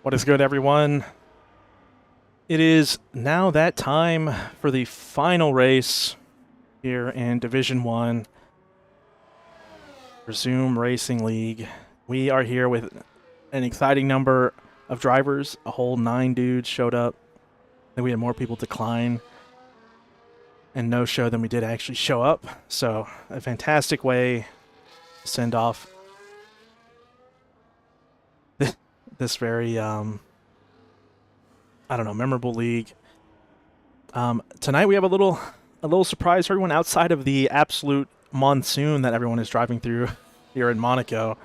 What is good, everyone? It is now that time for the final race here in Division 1, Resume Racing League. We are here with an exciting number of drivers. A whole 9 dudes showed up. Then we had more people decline and no show than we did actually show up. So a fantastic way to send off this very memorable league. Tonight we have a little surprise for everyone outside of the absolute monsoon that everyone is driving through here in Monaco.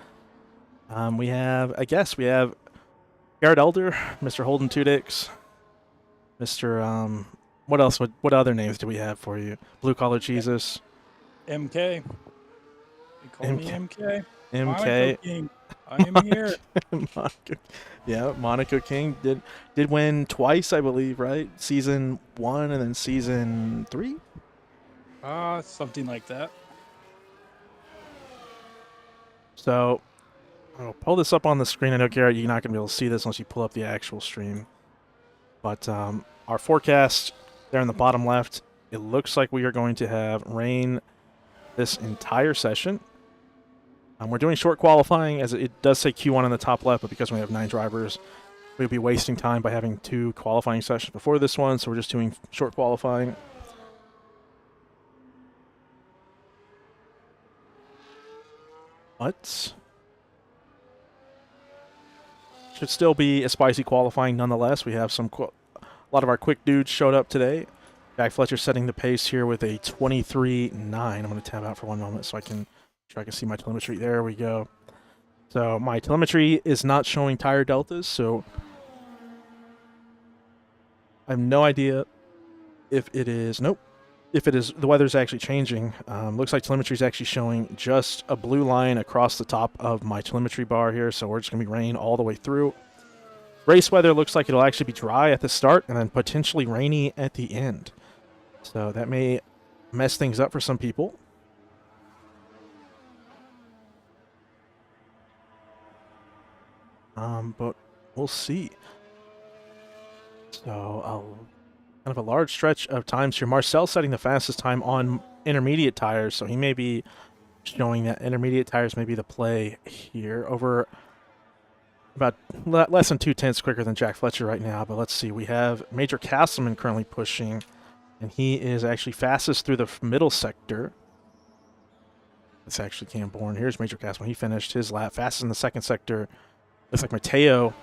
We have Garrett Elder, Mr. Holden Tudix, Mr. What else? What other names do we have for you? Blue Collar Jesus. MK. They call me MK. MK. Monaco King. I am here. Monaco King did win twice, I believe, right? Season 1 and then season 3? Something like that. So I'll pull this up on the screen. I know, Garrett, you're not going to be able to see this unless you pull up the actual stream. But our forecast there in the bottom left, it looks like we are going to have rain this entire session. We're doing short qualifying, as it does say Q1 on the top left, but because we have 9 drivers, we'd be wasting time by having 2 qualifying sessions before this one, so we're just doing short qualifying. But should still be a spicy qualifying nonetheless. We have a lot of our quick dudes showed up today. Jack Fletcher setting the pace here with a 23.9. I'm going to tab out for one moment so I can see my telemetry. There we go. So my telemetry is not showing tire deltas, so I have no idea if it is. Nope. If it is, the weather's actually changing. Looks like telemetry is actually showing just a blue line across the top of my telemetry bar here, so we're just going to be rain all the way through. Race weather looks like it'll actually be dry at the start and then potentially rainy at the end. So that may mess things up for some people. But we'll see. So kind of a large stretch of times here. Marcel setting the fastest time on intermediate tires, so he may be showing that intermediate tires may be the play here. Over about less than 2/10 quicker than Jack Fletcher right now, but let's see. We have Major Castleman currently pushing, and he is actually fastest through the middle sector. It's actually Cam Bourne. Here's Major Castleman. He finished his lap fastest in the second sector. Looks like Mateo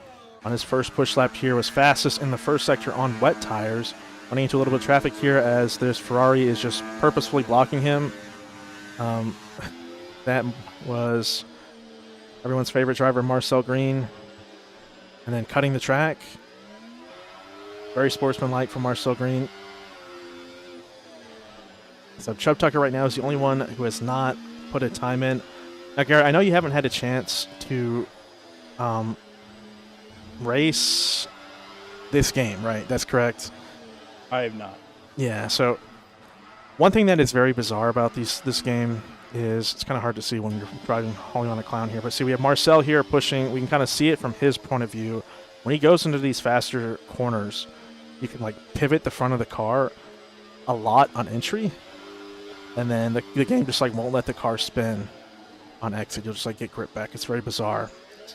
on his first push lap here was fastest in the first sector on wet tires. Running into a little bit of traffic here as this Ferrari is just purposefully blocking him. That was everyone's favorite driver, Marcel Green. And then cutting the track. Very sportsmanlike from Marcel Green. So Chubb Tucker right now is the only one who has not put a time in. Now, Garrett, I know you haven't had a chance to race this game, right? That's correct. I have not. Yeah, so one thing that is very bizarre about this game is it's kind of hard to see when you're driving, hauling on a clown here. But see, we have Marcel here pushing. We can kind of see it from his point of view. When he goes into these faster corners, you can like pivot the front of the car a lot on entry. And then the game just like won't let the car spin on exit. You'll just like get grip back. It's very bizarre.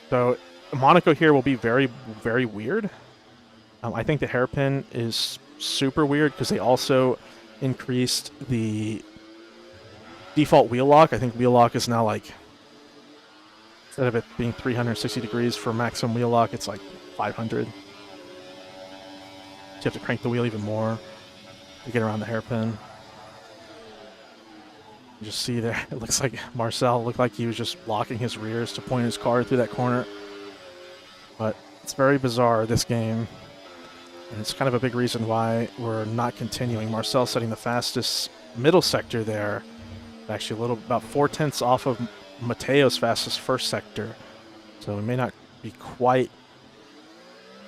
So Monaco here will be very, very weird. I think the hairpin is super weird because they also increased the default wheel lock. I think wheel lock is now like, instead of it being 360 degrees for maximum wheel lock, it's like 500. So you have to crank the wheel even more to get around the hairpin. You just see there, it looks like Marcel looked like he was just locking his rears to point his car through that corner. But it's very bizarre, this game. And it's kind of a big reason why we're not continuing. Marcel setting the fastest middle sector there. Actually about 4/10 off of Mateo's fastest first sector. So we may not be quite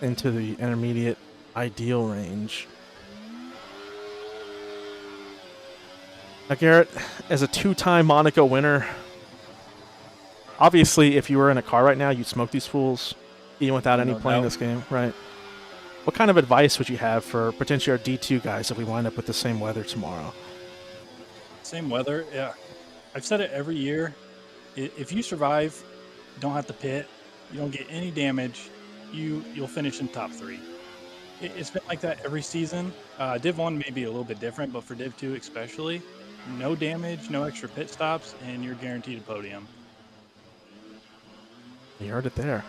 into the intermediate ideal range. Now, Garrett, as a 2-time Monaco winner, obviously if you were in a car right now, you'd smoke these fools. even without any No play in doubt. this game, right? What kind of advice would you have for potentially our D2 guys if we wind up with the same weather tomorrow? Same weather. Yeah. I've said it every year. If you survive, don't have to pit, you don't get any damage, you'll finish in top 3. It's been like that every season. Div 1 may be a little bit different, but for Div 2 especially, no damage, no extra pit stops, and you're guaranteed a podium. You heard it there.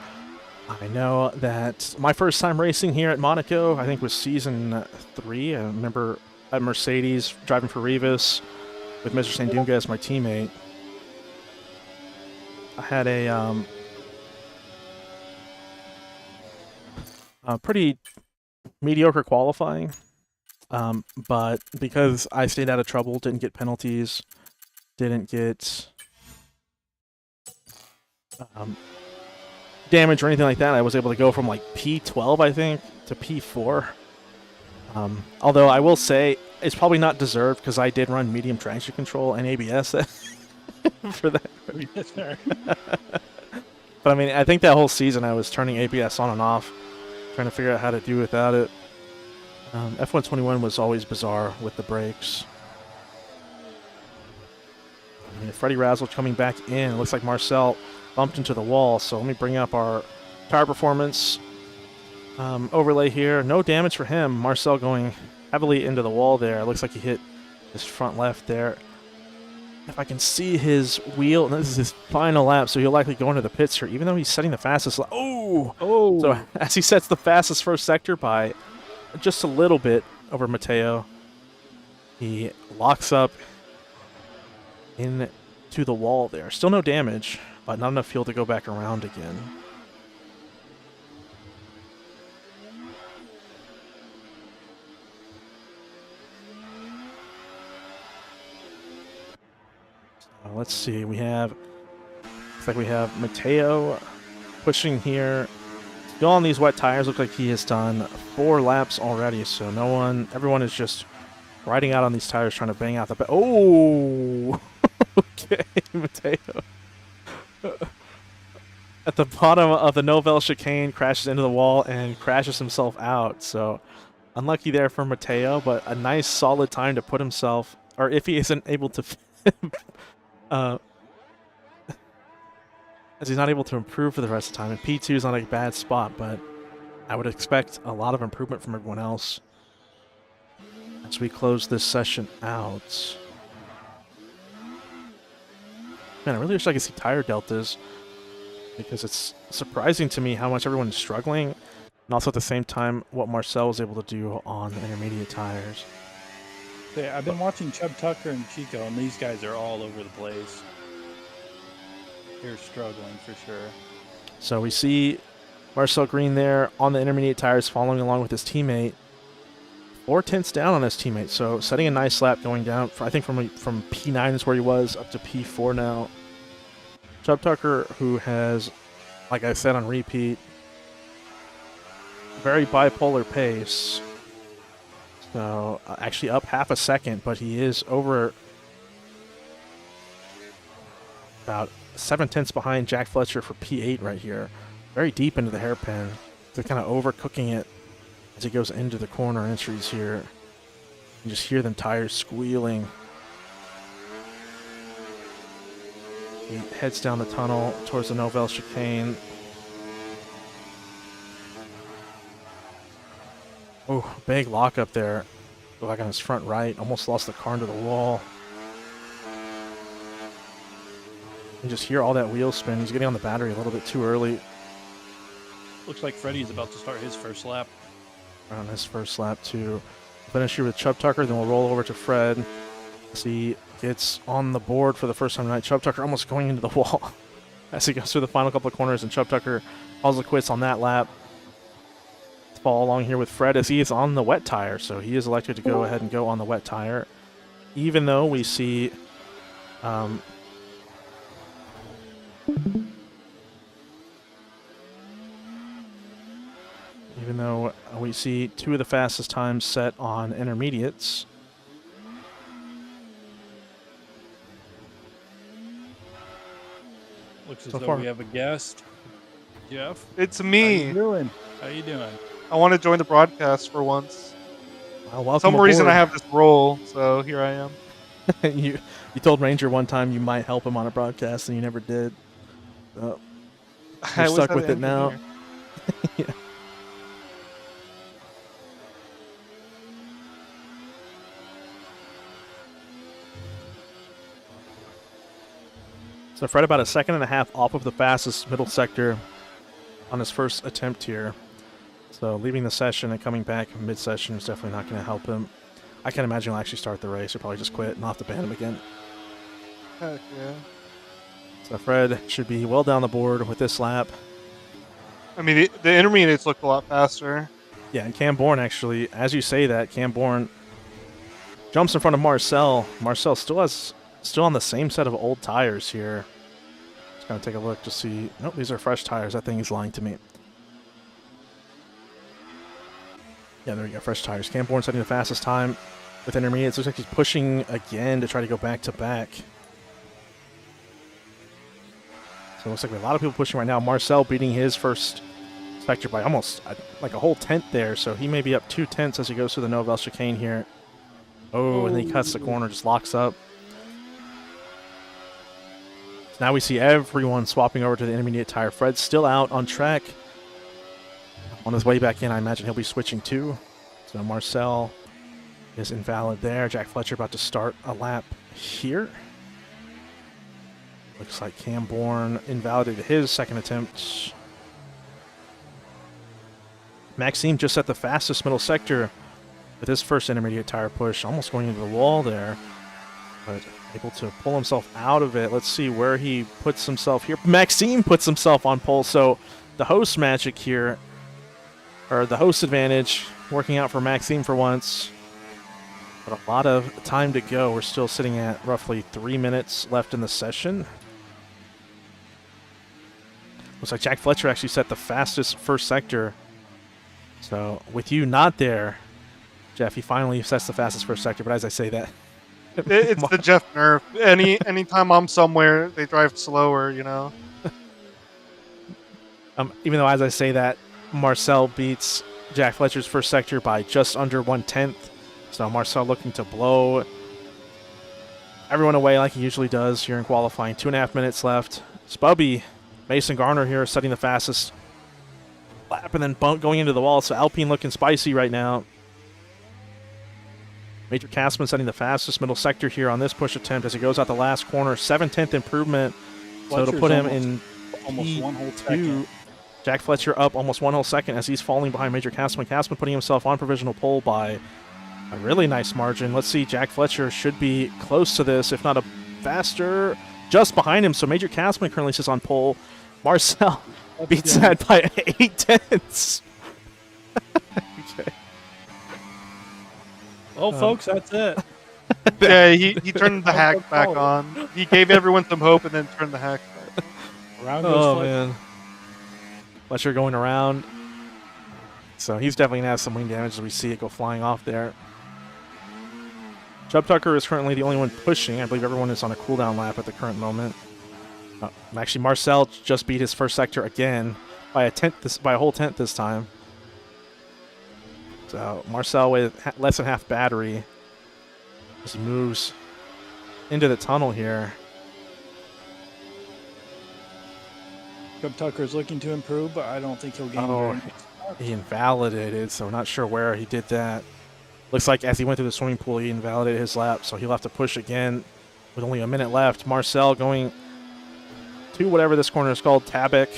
I know that my first time racing here at Monaco, I think was season 3. I remember at Mercedes driving for Rivas with Mr. Sandunga as my teammate. I had a pretty mediocre qualifying, but because I stayed out of trouble, didn't get penalties, didn't get damage or anything like that, I was able to go from like P12, I think, to P4. Although I will say it's probably not deserved because I did run medium traction control and ABS for that. But I mean, I think that whole season I was turning ABS on and off, trying to figure out how to do without it. F121 was always bizarre with the brakes. I mean, Freddie Razzle coming back in. It looks like Marcel bumped into the wall, so let me bring up our tire performance overlay here. No damage for him. Marcel going heavily into the wall there. It looks like he hit his front left there. If I can see his wheel, this is his final lap, so he'll likely go into the pits here, even though he's setting the fastest. Oh! So as he sets the fastest first sector by just a little bit over Mateo, he locks up into the wall there. Still no damage, but not enough fuel to go back around again. So let's see. Looks like we have Mateo pushing here. Still on these wet tires. Looks like he has done 4 laps already. So everyone is just riding out on these tires, trying to bang out the. Oh, okay, Mateo. At the bottom of the Novell chicane, crashes into the wall and crashes himself out. So unlucky there for Mateo, but a nice solid time to put himself, or if he isn't able to, as he's not able to improve for the rest of the time. And P2 is not a bad spot, but I would expect a lot of improvement from everyone else as we close this session out. Man, I really wish I could see tire deltas, because it's surprising to me how much everyone is struggling, and also at the same time what Marcel was able to do on the intermediate tires. Yeah, I've been watching Chubb Tucker and Chico, and these guys are all over the place. They're struggling for sure. So we see Marcel Green there on the intermediate tires following along with his teammate. 4 tenths down on his teammate, so setting a nice lap going down. I think from P9 is where he was, up to P4 now. Chubb Tucker, who has, like I said on repeat, very bipolar pace. So actually up half a second, but he is over about 7 tenths behind Jack Fletcher for P8 right here. Very deep into the hairpin. They're kind of overcooking it as he goes into the corner entries here. You just hear them tires squealing. He heads down the tunnel towards the Novell chicane. Oh, big lockup there. Like on his front right. Almost lost the car into the wall. You just hear all that wheel spin. He's getting on the battery a little bit too early. Looks like Freddie's about to start his first lap. On his first lap to finish here with Chubb Tucker. Then we'll roll over to Fred as he gets on the board for the first time tonight. Chubb Tucker almost going into the wall as he goes through the final couple of corners, and Chubb Tucker calls the quits on that lap. Let's follow along here with Fred as he is on the wet tire, so he is elected to go ahead and go on the wet tire, even though we see two of the fastest times set on intermediates. Looks as So though far. we have a guest. Jeff, It's how you me. doing? How you doing? I want to join the broadcast for once. Well, For welcome some reason, aboard. I have this role, so here I am. you told Ranger one time you might help him on a broadcast, and you never did. You're I was stuck an with it now. engineer. Yeah. So Fred about a second and a half off of the fastest middle sector on his first attempt here. So leaving the session and coming back mid-session is definitely not going to help him. I can't imagine he'll actually start the race. He'll probably just quit and I'll have to ban him again. Heck yeah. So Fred should be well down the board with this lap. I mean, the intermediates looked a lot faster. Yeah, and Cam Bourne actually, as you say that, Cam Bourne jumps in front of Marcel. Marcel still on the same set of old tires here. Just gonna take a look to see. Nope, these are fresh tires. That thing is lying to me. Yeah, there we go, fresh tires. Cam Bourne setting the fastest time with intermediates. Looks like he's pushing again to try to go back to back. So it looks like we have a lot of people pushing right now. Marcel beating his first sector by almost like a whole tenth there. So he may be up 2 tenths as he goes through the Novel chicane here. Oh, and then he cuts the corner, just locks up. So now we see everyone swapping over to the intermediate tire. Fred's still out on track. On his way back in, I imagine he'll be switching too. So Marcel is invalid there. Jack Fletcher about to start a lap here. Looks like Cam Bourne invalidated his second attempt. Maxime just at the fastest middle sector with his first intermediate tire push, almost going into the wall there, but able to pull himself out of it. Let's see where he puts himself here. Maxime puts himself on pole, so the host magic here, or the host advantage, working out for Maxime for once. But a lot of time to go. We're still sitting at roughly 3 minutes left in the session. Looks like Jack Fletcher actually set the fastest first sector. So with you not there, Jeff, he finally sets the fastest first sector. But as I say that, It's the Jeff nerf. Anytime I'm somewhere, they drive slower, you know? even though as I say that, Marcel beats Jack Fletcher's first sector by just under 1/10. So Marcel looking to blow everyone away like he usually does here in qualifying. 2.5 minutes left. Spubby, Mason Garner here setting the fastest lap and then going into the wall. So Alpine looking spicy right now. Major Castman setting the fastest middle sector here on this push attempt as he goes out the last corner. 7/10 improvement. So to put him in almost 1 whole second. Jack Fletcher up almost 1 whole second as he's falling behind Major Castman. Castman putting himself on provisional pole by a really nice margin. Let's see, Jack Fletcher should be close to this, if not a faster, just behind him. So Major Castman currently sits on pole. Marcel beats that by 8 tenths. Okay. Well, folks, that's it. Yeah, he turned the hack back on. He gave everyone some hope and then turned the hack back. Round goes Oh, Fletcher. man. Fletcher going around. So he's definitely going to have some wing damage as we see it go flying off there. Chubb Tucker is currently the only one pushing. I believe everyone is on a cooldown lap at the current moment. Actually, Marcel just beat his first sector again by a whole tenth this time. So Marcel with less than half battery as he moves into the tunnel here. Chubb Tucker is looking to improve, but I don't think he'll gain very much. He invalidated, so not sure where he did that. Looks like as he went through the swimming pool, he invalidated his lap, so he'll have to push again with only a minute left. Marcel going to whatever this corner is called, Tabak.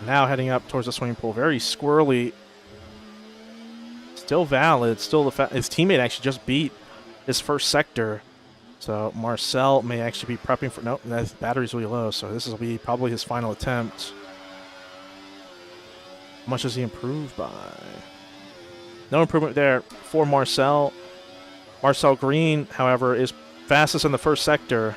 Now heading up towards the swimming pool. Very squirrely. Still valid. Still his teammate actually just beat his first sector. So Marcel may actually be prepping for... Nope, that battery's really low, so this will be probably his final attempt. How much does he improve by? No improvement there for Marcel. Marcel Green, however, is fastest in the first sector.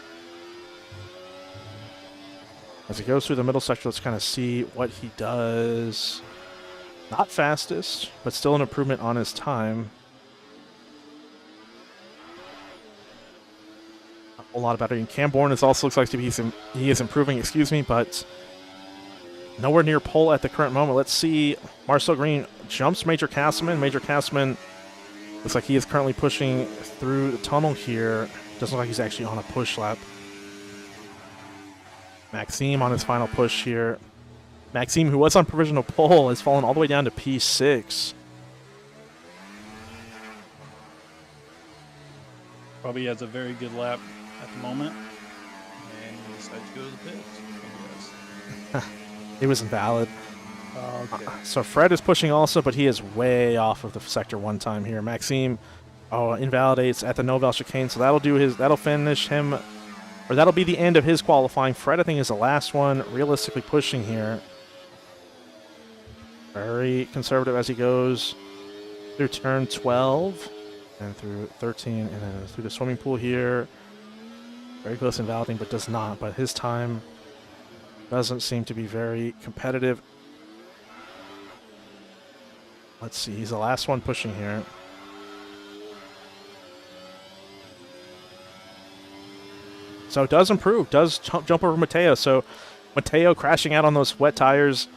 As he goes through the middle sector, let's kind of see what he does. Not fastest, but still an improvement on his time. A lot of battery. And Cam Bourne also looks like he is improving, but nowhere near pole at the current moment. Let's see. Marcel Green jumps Major Castleman. Major Castleman looks like he is currently pushing through the tunnel here. Doesn't look like he's actually on a push lap. Maxime on his final push here. Maxime, who was on provisional pole, has fallen all the way down to P6. Probably has a very good lap at the moment. And he decides to go to the pits. It was invalid. Okay. So Fred is pushing also, but he is way off of the sector 1 time here. Maxime, invalidates at the Noval chicane, so that'll finish him, or that'll be the end of his qualifying. Fred, I think, is the last one realistically pushing here. Very conservative as he goes through turn 12 and through 13 and then through the swimming pool here. Very close to invalidating, but does not. But his time doesn't seem to be very competitive. Let's see, he's the last one pushing here. So it does improve, does jump over Mateo. So Mateo crashing out on those wet tires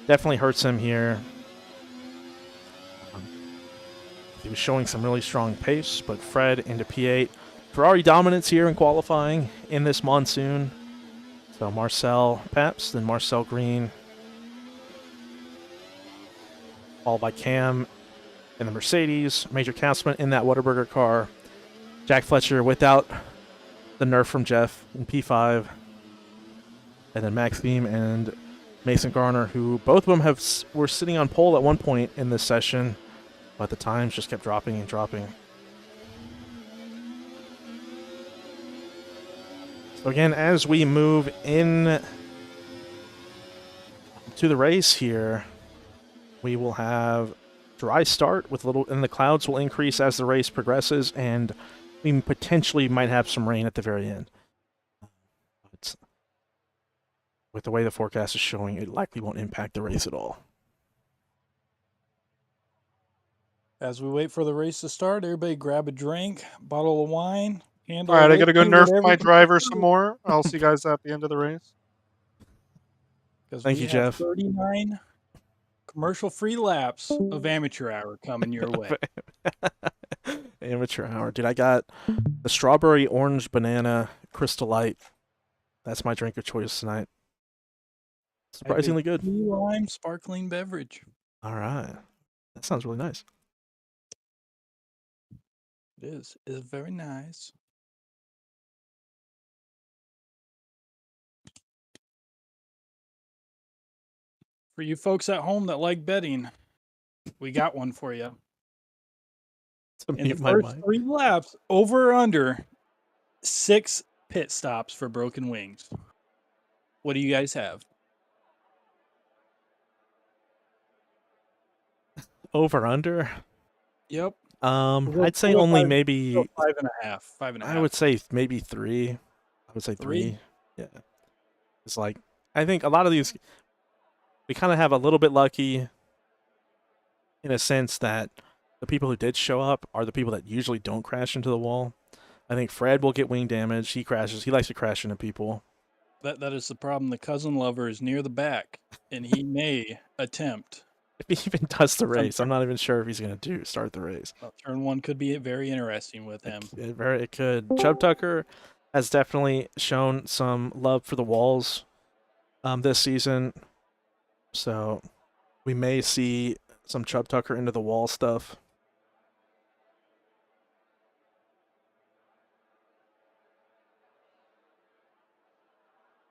definitely hurts him here. He was showing some really strong pace, but Fred into P8. Ferrari dominance here in qualifying in this monsoon. So Marcel Paps, then Marcel Green, followed by Cam in the Mercedes, Major Castleman in that Whataburger car, Jack Fletcher without the nerf from Jeff in P5, and then Maxime and Mason Garner, who both of them were sitting on pole at one point in this session, but the times just kept dropping and dropping. So again, as we move in to the race here, we will have dry start with and the clouds will increase as the race progresses, and we potentially might have some rain at the very end. But with the way the forecast is showing, it likely won't impact the race at all. As we wait for the race to start, everybody grab a drink, bottle of wine. All right, I got to go nerf my driver some more. I'll see you guys at the end of the race. Thank you, Jeff. 39 commercial-free laps of amateur hour coming your way. Amateur hour. Dude, I got the strawberry orange banana Crystal Light. That's my drink of choice tonight. Surprisingly good. Key lime sparkling beverage. All right. That sounds really nice. It is. It's very nice. For you folks at home that like betting, we got one for you. In the first 3 laps, over or under 6 pit stops for broken wings. What do you guys have? Over under? Yep. I'd say only maybe 5.5. 5.5. I would say maybe 3. I would say 3. Yeah. It's like, I think a lot of these, we kind of have a little bit lucky in a sense that the people who did show up are the people that usually don't crash into the wall. I think Fred will get wing damage. He crashes. He likes to crash into people. That is the problem. The cousin lover is near the back, and he may attempt. If he even does the race, I'm not even sure if he's going to start the race. Well, turn 1 could be very interesting with him. It could. Chubb Tucker has definitely shown some love for the walls this season. So we may see some Chubb Tucker into the wall stuff.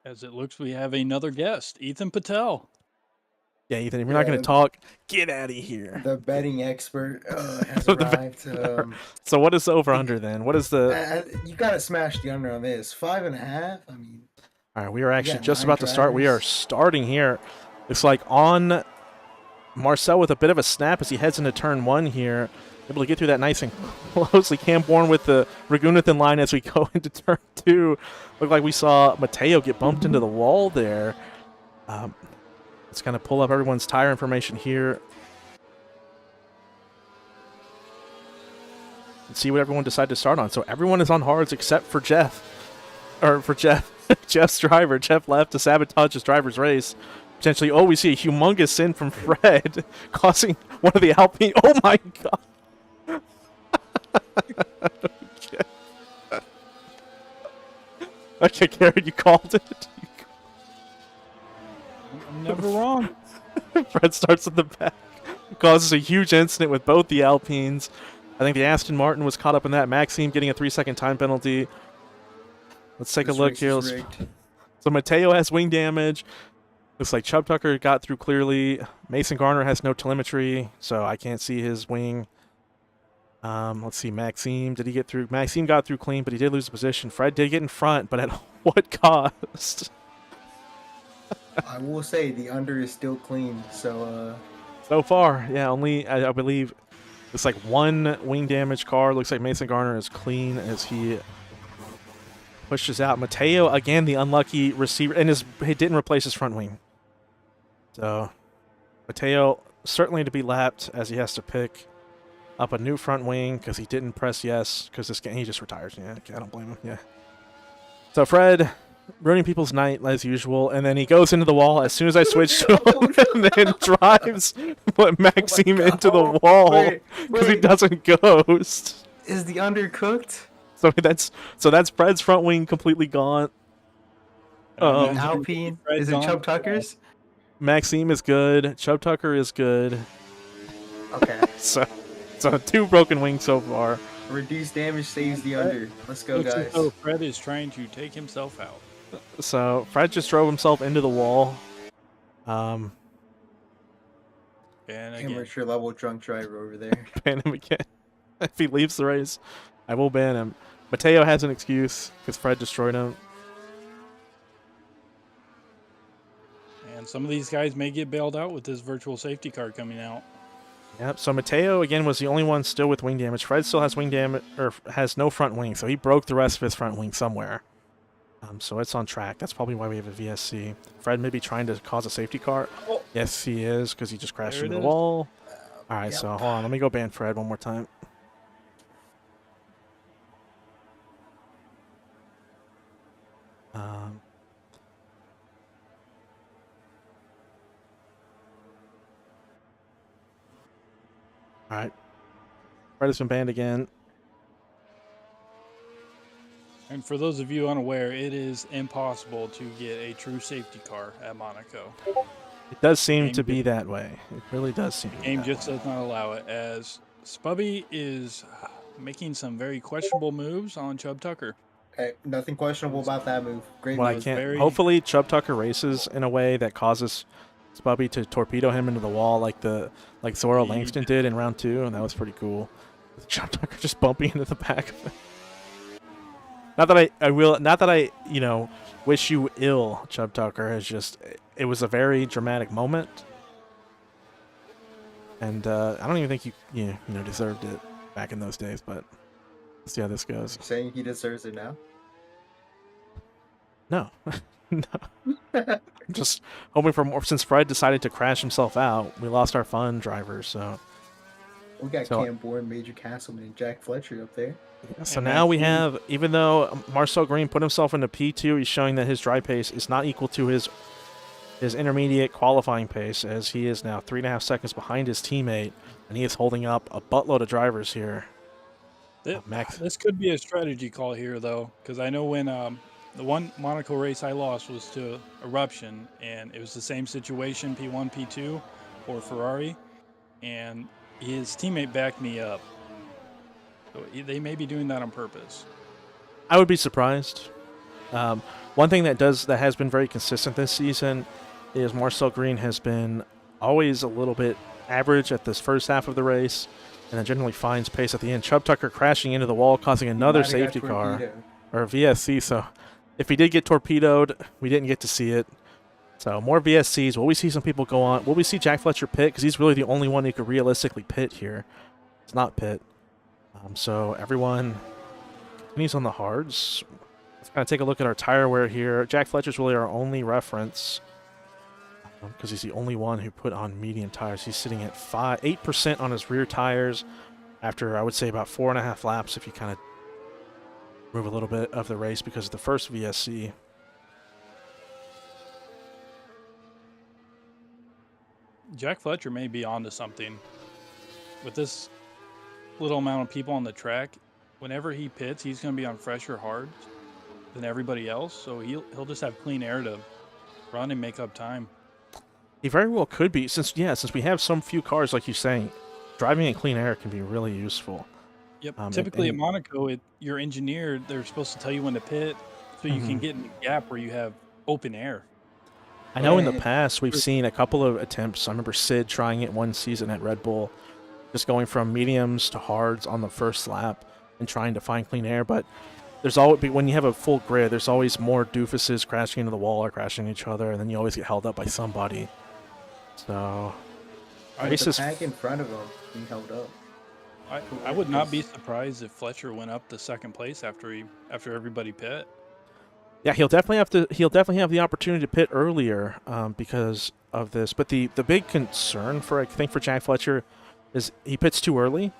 As it looks, we have another guest, Ethan Patel. Yeah, Ethan, if you're not going to talk, get out of here. The betting expert has arrived. So what is the over-under then? What is the... You got to smash the under on this. 5.5? I mean... All right, we are actually just about to start. We are starting here. It's like on Marcel with a bit of a snap as he heads into turn 1 here. Able to get through that nice and closely. Cam Bourne with the Ragunathan line as we go into turn 2. Looked like we saw Mateo get bumped into the wall there. Let's kind of pull up everyone's tire information here and see what everyone decided to start on. So everyone is on hards except for Jeff. Or for Jeff. Jeff's driver. Jeff left to sabotage his driver's race. potentially. Oh, we see a humongous sin from Fred, causing one of the Alpine. Oh my god! Okay, Garrett, you called it. I'm never wrong. Fred starts at the back, causes a huge incident with both the Alpines. I think the Aston Martin was caught up in that. Maxime getting a 3-second time penalty. Let's take a look here. So Mateo has wing damage. Looks like Chubb Tucker got through clearly. Mason Garner has no telemetry, so I can't see his wing. Let's see, Maxime. Did he get through? Maxime got through clean, but he did lose the position. Fred did get in front, but at what cost? I will say the under is still clean, so So far, yeah, only, I believe, it's like one wing damage car. Looks like Mason Garner is clean as he pushes out. Mateo, again, the unlucky receiver, and he didn't replace his front wing. So, Mateo certainly to be lapped as he has to pick up a new front wing because he didn't press yes because this game, he just retires. Yeah, okay, I don't blame him. Yeah. So, Fred ruining people's night as usual, and then he goes into the wall as soon as I switch to him, and then drives Maxime into the wall because he doesn't ghost. is the under cooked? So that's Fred's front wing completely gone. Alpine? Fred's Is it gone. Chubb Tucker's? Maxime is good. Chubb Tucker is good. Okay. So 2 broken wings so far. Reduced damage saves the under. Let's go, Looks as guys. though Fred is trying to take himself out. So Fred just drove himself into the wall. And again, Amateur level drunk driver over there. Ban him again. If he leaves the race, I will ban him. Mateo has an excuse because Fred destroyed him. and some of these guys may get bailed out with this virtual safety car coming out. Yep. So Mateo again was the only one still with wing damage. Fred still has wing damage or has no front wing, so he broke the rest of his front wing somewhere. So it's on track. That's probably why we have a VSC. Fred may be trying to cause a safety car. Oh. Yes, he is because he just crashed There it into the is. wall. All right, Yep. so hold on. Let me go ban Fred one more time. All right. Fred has been banned again. And for those of you unaware, it is impossible to get a true safety car at Monaco. It does seem Game to be just- that way. It really does seem to be Game that just way. does not allow it, as Spubby is making some very questionable moves on Chubb Tucker. Hey, nothing questionable about that move. Great Well, I move. can't. very- Hopefully, Chubb Tucker races in a way that causes Spubby to torpedo him into the wall, like Zora He Langston did in round 2, and that was pretty cool. Chubb Tucker just bumping into the back of it. Not that I wish you ill, Chubb Tucker. It was a very dramatic moment, and I don't even think you deserved it back in those days. But let's see how this goes. You're saying he deserves it now? No, no. I'm just hoping for more. Since Fred decided to crash himself out, we lost our fun driver. So We got So- Cam Bourne, Major Castleman, and Jack Fletcher up there. So And now we Maxime- have, even though Marcel Green put himself into P2, he's showing that his dry pace is not equal to his intermediate qualifying pace, as he is now 3.5 seconds behind his teammate, and he is holding up a buttload of drivers here. Max, This could be a strategy call here, though, because I know when the one Monaco race I lost was to Eruption, and it was the same situation, P1, P2 for Ferrari, and his teammate backed me up. So they may be doing that on purpose. I would be surprised. One thing that has been very consistent this season is Marcel Green has been always a little bit average at this first half of the race, and then generally finds pace at the end. Chubb Tucker crashing into the wall, causing another Might have got safety car. torpedoed. Or a VSC, so if he did get torpedoed, we didn't get to see it. So more VSCs. Will we see some people go on? Will we see Jack Fletcher pit? Because he's really the only one who could realistically pit here. It's not pit. So everyone continues on the hards. Let's kind of take a look at our tire wear here. Jack Fletcher's really our only reference because he's the only one who put on medium tires. He's sitting at 8% on his rear tires after, I would say, about 4.5 laps if you kind of move a little bit of the race because of the first VSC. Jack Fletcher may be onto something with this little amount of people on the track. Whenever he pits, he's going to be on fresher hards than everybody else, so he'll just have clean air to run and make up time. He very well could be, since we have some few cars, like you're saying, driving in clean air can be really useful. Yep. Typically at Monaco, your engineer, they're supposed to tell you when to pit so you can get in a gap where you have open air. I know in the And- past we've seen a couple of attempts. I remember Sid trying it one season at Red Bull, just going from mediums to hards on the first lap and trying to find clean air. But there's always, when you have a full grid, there's always more doofuses crashing into the wall or crashing into each other, and then you always get held up by somebody. So, With the pack in front of him, he held up. I would not be surprised if Fletcher went up to second place after everybody pit. yeah, he'll definitely have the opportunity to pit earlier because of this. But the big concern for Jack Fletcher is he pits too early,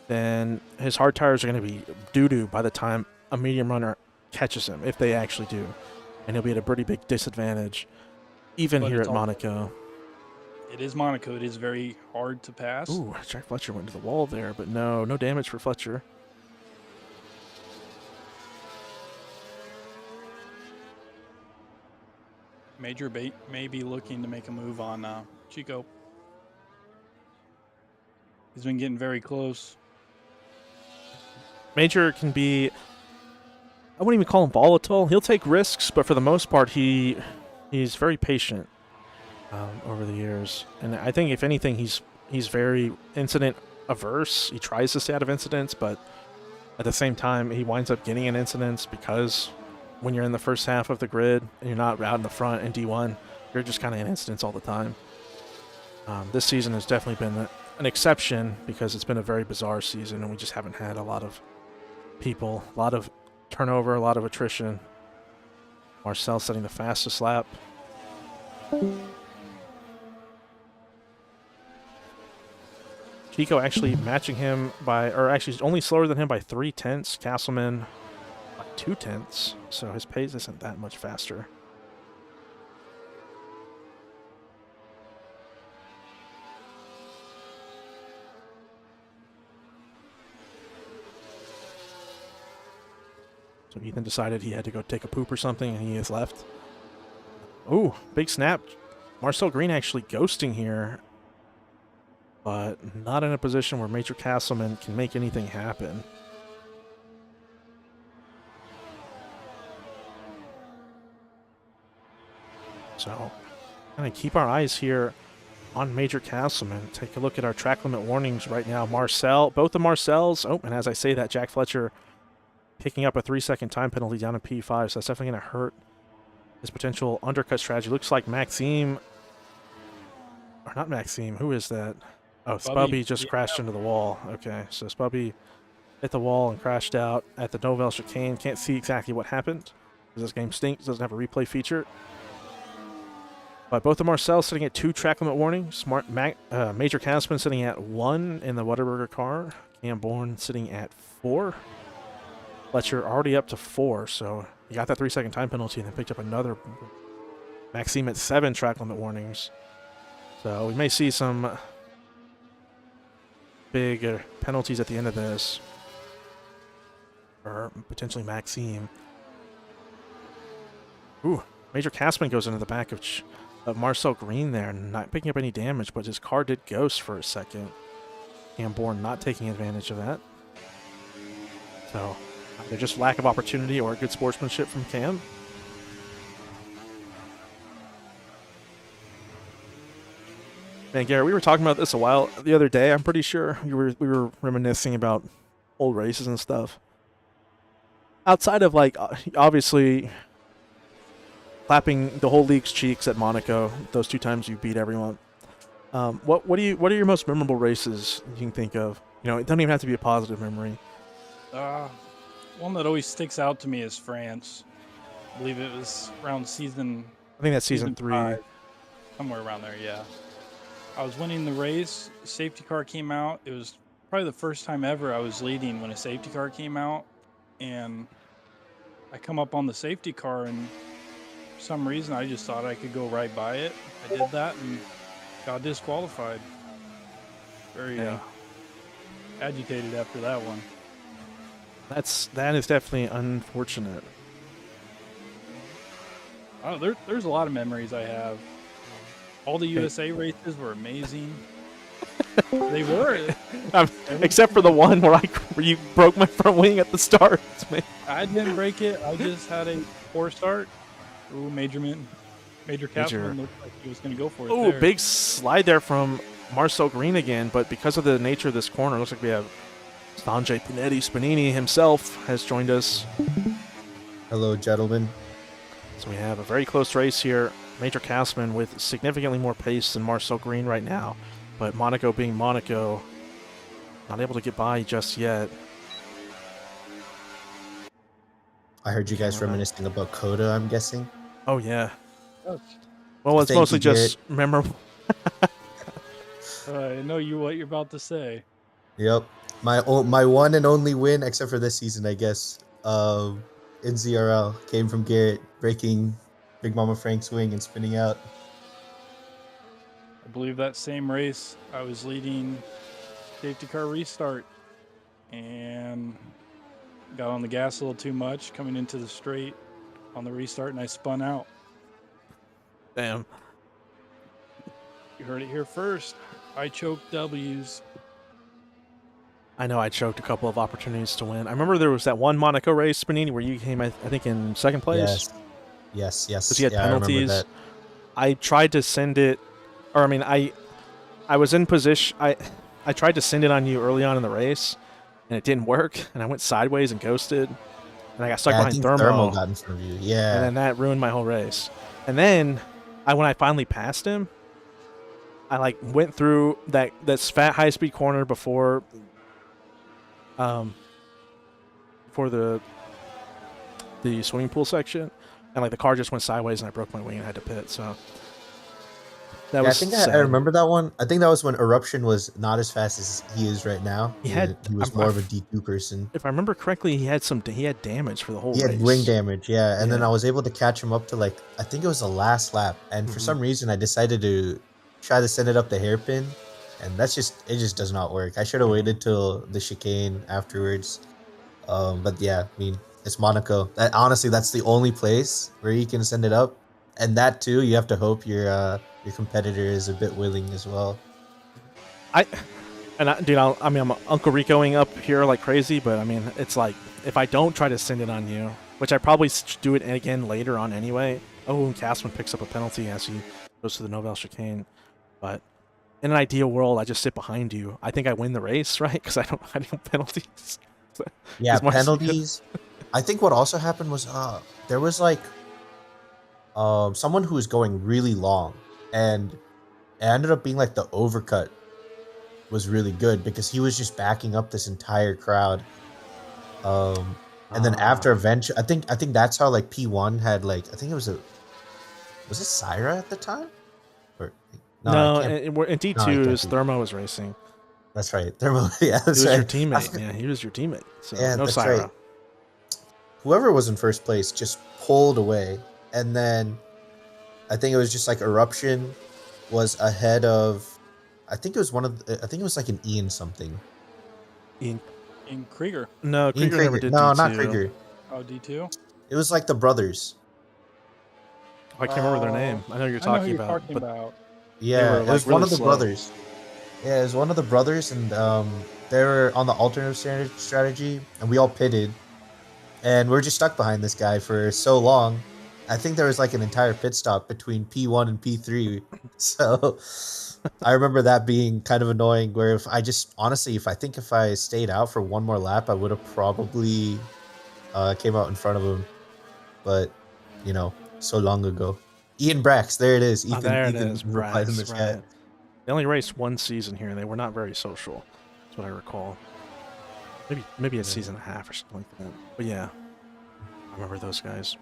then his hard tires are going to be doo-doo by the time a medium runner catches him, if they actually do, and he'll be at a pretty big disadvantage, even But here it's at Monaco. It is Monaco. It is very hard to pass. Ooh, Jack Fletcher went to the wall there, but no damage for Fletcher. Major Bait may be looking to make a move on Chico. He's been getting very close. Major can be, I wouldn't even call him volatile. He'll take risks, but for the most part, he's very patient over the years. And I think, if anything, he's very incident averse. He tries to stay out of incidents, but at the same time, he winds up getting in incidents because when you're in the first half of the grid and you're not out in the front in D1, you're just kind of in incidents all the time. This season has definitely been an exception because it's been a very bizarre season and we just haven't had a lot of people, a lot of turnover, a lot of attrition. Marcel setting the fastest lap. Chico actually matching him by, or actually only slower than him by 0.3. Castleman by 0.2, so his pace isn't that much faster. So Ethan decided he had to go take a poop or something, and he is left. Ooh, big snap. Marcel Green actually ghosting here, but not in a position where Major Castleman can make anything happen. So, gonna keep our eyes here on Major Castleman. Take a look at our track limit warnings right now. Marcel, both the Marcels. Oh, and as I say that, Jack Fletcher picking up a 3-second time penalty down to P5, so that's definitely going to hurt his potential undercut strategy. Looks like Maxime, or not Maxime, who is that? Oh, Spubby just crashed into the wall. Okay, so Spubby hit the wall and crashed out at the Novel chicane. Can't see exactly what happened because this game stinks, doesn't have a replay feature. But both of Marcel sitting at 2 track limit warnings. Major Castleman sitting at 1 in the Whataburger car. Cam Bourne sitting at 4. Fletcher already up to 4, so he got that 3-second time penalty and then picked up another. Maxime at 7 track limit warnings. So we may see some big penalties at the end of this. Or potentially Maxime. Ooh, Major Castleman goes into the back of Marcel Green there, not picking up any damage, but his car did ghost for a second. Cam Bourne not taking advantage of that. So either just lack of opportunity or good sportsmanship from Cam. Man, Garrett, we were talking about this the other day. I'm pretty sure we were reminiscing about old races and stuff. Outside of, like, obviously clapping the whole league's cheeks at Monaco, those 2 times you beat everyone. What are your most memorable races you can think of? You know, it doesn't even have to be a positive memory. One that always sticks out to me is France. I believe it was around season. I think that's season 3. 5, somewhere around there, yeah. I was winning the race. Safety car came out. It was probably the first time ever I was leading when a safety car came out, and I come up on the safety car, and for some reason I just thought I could go right by it. I did that and got disqualified. Very Dang. agitated after that one. That is definitely unfortunate. Oh, there's a lot of memories I have. All the USA races were amazing. They were. Except for the one where you broke my front wing at the start. Man. I didn't break it. I just had a poor start. Ooh, Major Castleman looked like he was going to go for it. Oh, there. big slide there from Marcel Green again, but because of the nature of this corner, it looks like we have Sanjay Panetti Spanini himself has joined us. Hello, gentlemen. So we have a very close race here. Major Castleman with significantly more pace than Marcel Green right now, but Monaco being Monaco, not able to get by just yet. I heard you guys reminiscing about Coda, I'm guessing. Oh, yeah. Oh, Well, it's Thank mostly you, just memorable. I know what you're about to say. Yep. My one and only win, except for this season, I guess, in ZRL, came from Garrett breaking Big Mama Frank's wing and spinning out. I believe that same race, I was leading safety car restart and got on the gas a little too much coming into the straight on the restart, and I spun out. Damn. You heard it here first. I choked W's. I know I choked a couple of opportunities to win. I remember there was that one Monaco race, Spanini, where you came, I think, in second place. Yes. Because you had Yeah, I remember penalties. that. I tried to send it, or I mean, I was in position. I tried to send it on you early on in the race, and it didn't work. And I went sideways and ghosted, and I got stuck I behind think Thermo, got in front of you. Yeah. and then that ruined my whole race. And then, when I finally passed him, I like went through that fat high speed corner before the swimming pool section, and like the car just went sideways and I broke my wing and had to pit. So that was I think sad. I remember that one. I think that was when Eruption was not as fast as he is right now. He was more of a D2 person. If I remember correctly, he had damage for the whole race. He had wing damage, yeah. And then Yeah. I was able to catch him up to I think it was the last lap. And for some reason, I decided to try to send it up the hairpin, and it just does not work. I should have waited till the chicane afterwards. But yeah, I mean, it's Monaco. Honestly, that's the only place where you can send it up, and that too, you have to hope your competitor is a bit willing as well. I'm Uncle Ricoing up here like crazy, but I mean, it's like if I don't try to send it on you, which I probably do it again later on anyway. Oh, and Castman picks up a penalty as he goes to the Novell chicane. But in an ideal world, I just sit behind you. I think I win the race, right? Because I don't penalties. Yeah, penalties. I think what also happened was there was someone who was going really long, and it ended up being like the overcut was really good because he was just backing up this entire crowd. And then after eventually, I think that's how like P1 had I think it was it Syra at the time? Or no, in D2 No, is Thermo was racing. That's right. Thermo, yeah, that's he was right. your teammate. Yeah, he was your teammate. So Yeah, no that's Syra. right. Whoever was in first place just pulled away, and then I think it was just like Eruption was ahead of. I think it was like an Ian something. In Krieger. No, Ian Krieger never did No, D2. not Krieger. Oh, D2? It was like the brothers. I can't remember their name. I know you're talking about. But Yeah, were, it was like, one really of the slow. brothers. Yeah, it was one of the brothers, and they were on the alternative strategy, and we all pitted, and we're just stuck behind this guy for so long. I think there was like an entire pit stop between P1 and P3, so I remember that being kind of annoying. Where if I stayed out for one more lap, I would have probably came out in front of him, but so long ago. Ian Brax, there it is. Ethan, there it Ethan is. replied in the Brax, chat. right. They only raced one season here, and they were not very social. That's what I recall. Maybe a season and a half or something like that. But yeah, I remember those guys.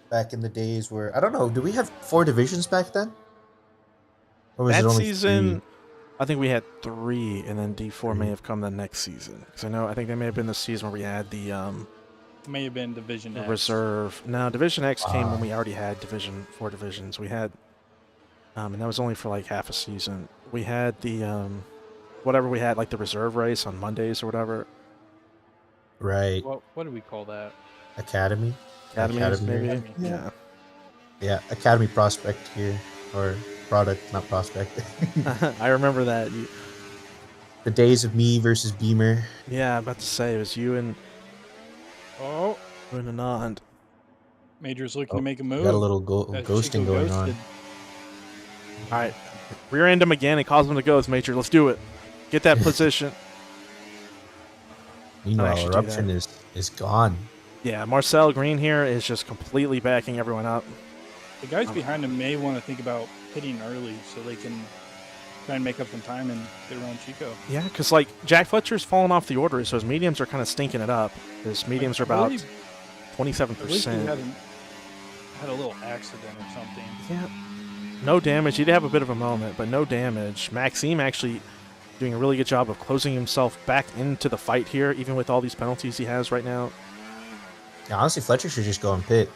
Back in the days where I don't know, do we have 4 divisions back then? Or was That it only season, 3? I think we had 3, and then D4 may have come the next season. Because I think they may have been the season where we had the May have been Division X. reserve. No, Division X came when we already had 4 divisions. We had And that was only for like half a season. We had the whatever we had, like the reserve race on Mondays or whatever. Right. What do we call that? Academy. Academies, Academy. maybe. Academy. Yeah. Yeah. Academy prospect here, or product, not prospect. I remember that. The days of me versus Beamer. Yeah, I'm about to say it was you and Oh, Anand. Major's looking Oh, to make a we move. got a little As ghosting Chico going ghosted. on. All right, rear end him again and cause him to ghost, Major. Let's do it. Get that position. Meanwhile, actually do Eruption is gone. Yeah, Marcel Green here is just completely backing everyone up. The guys behind him may want to think about hitting early so they can try and make up some time and get around Chico. Yeah, because like Jack Fletcher's fallen off the order, so his mediums are kind of stinking it up. His mediums are about I believe he 27%. had a little accident or something. Yeah. No damage. He did have a bit of a moment, but no damage. Maxime actually doing a really good job of closing himself back into the fight here, even with all these penalties he has right now. Yeah, honestly, Fletcher should just go and pit.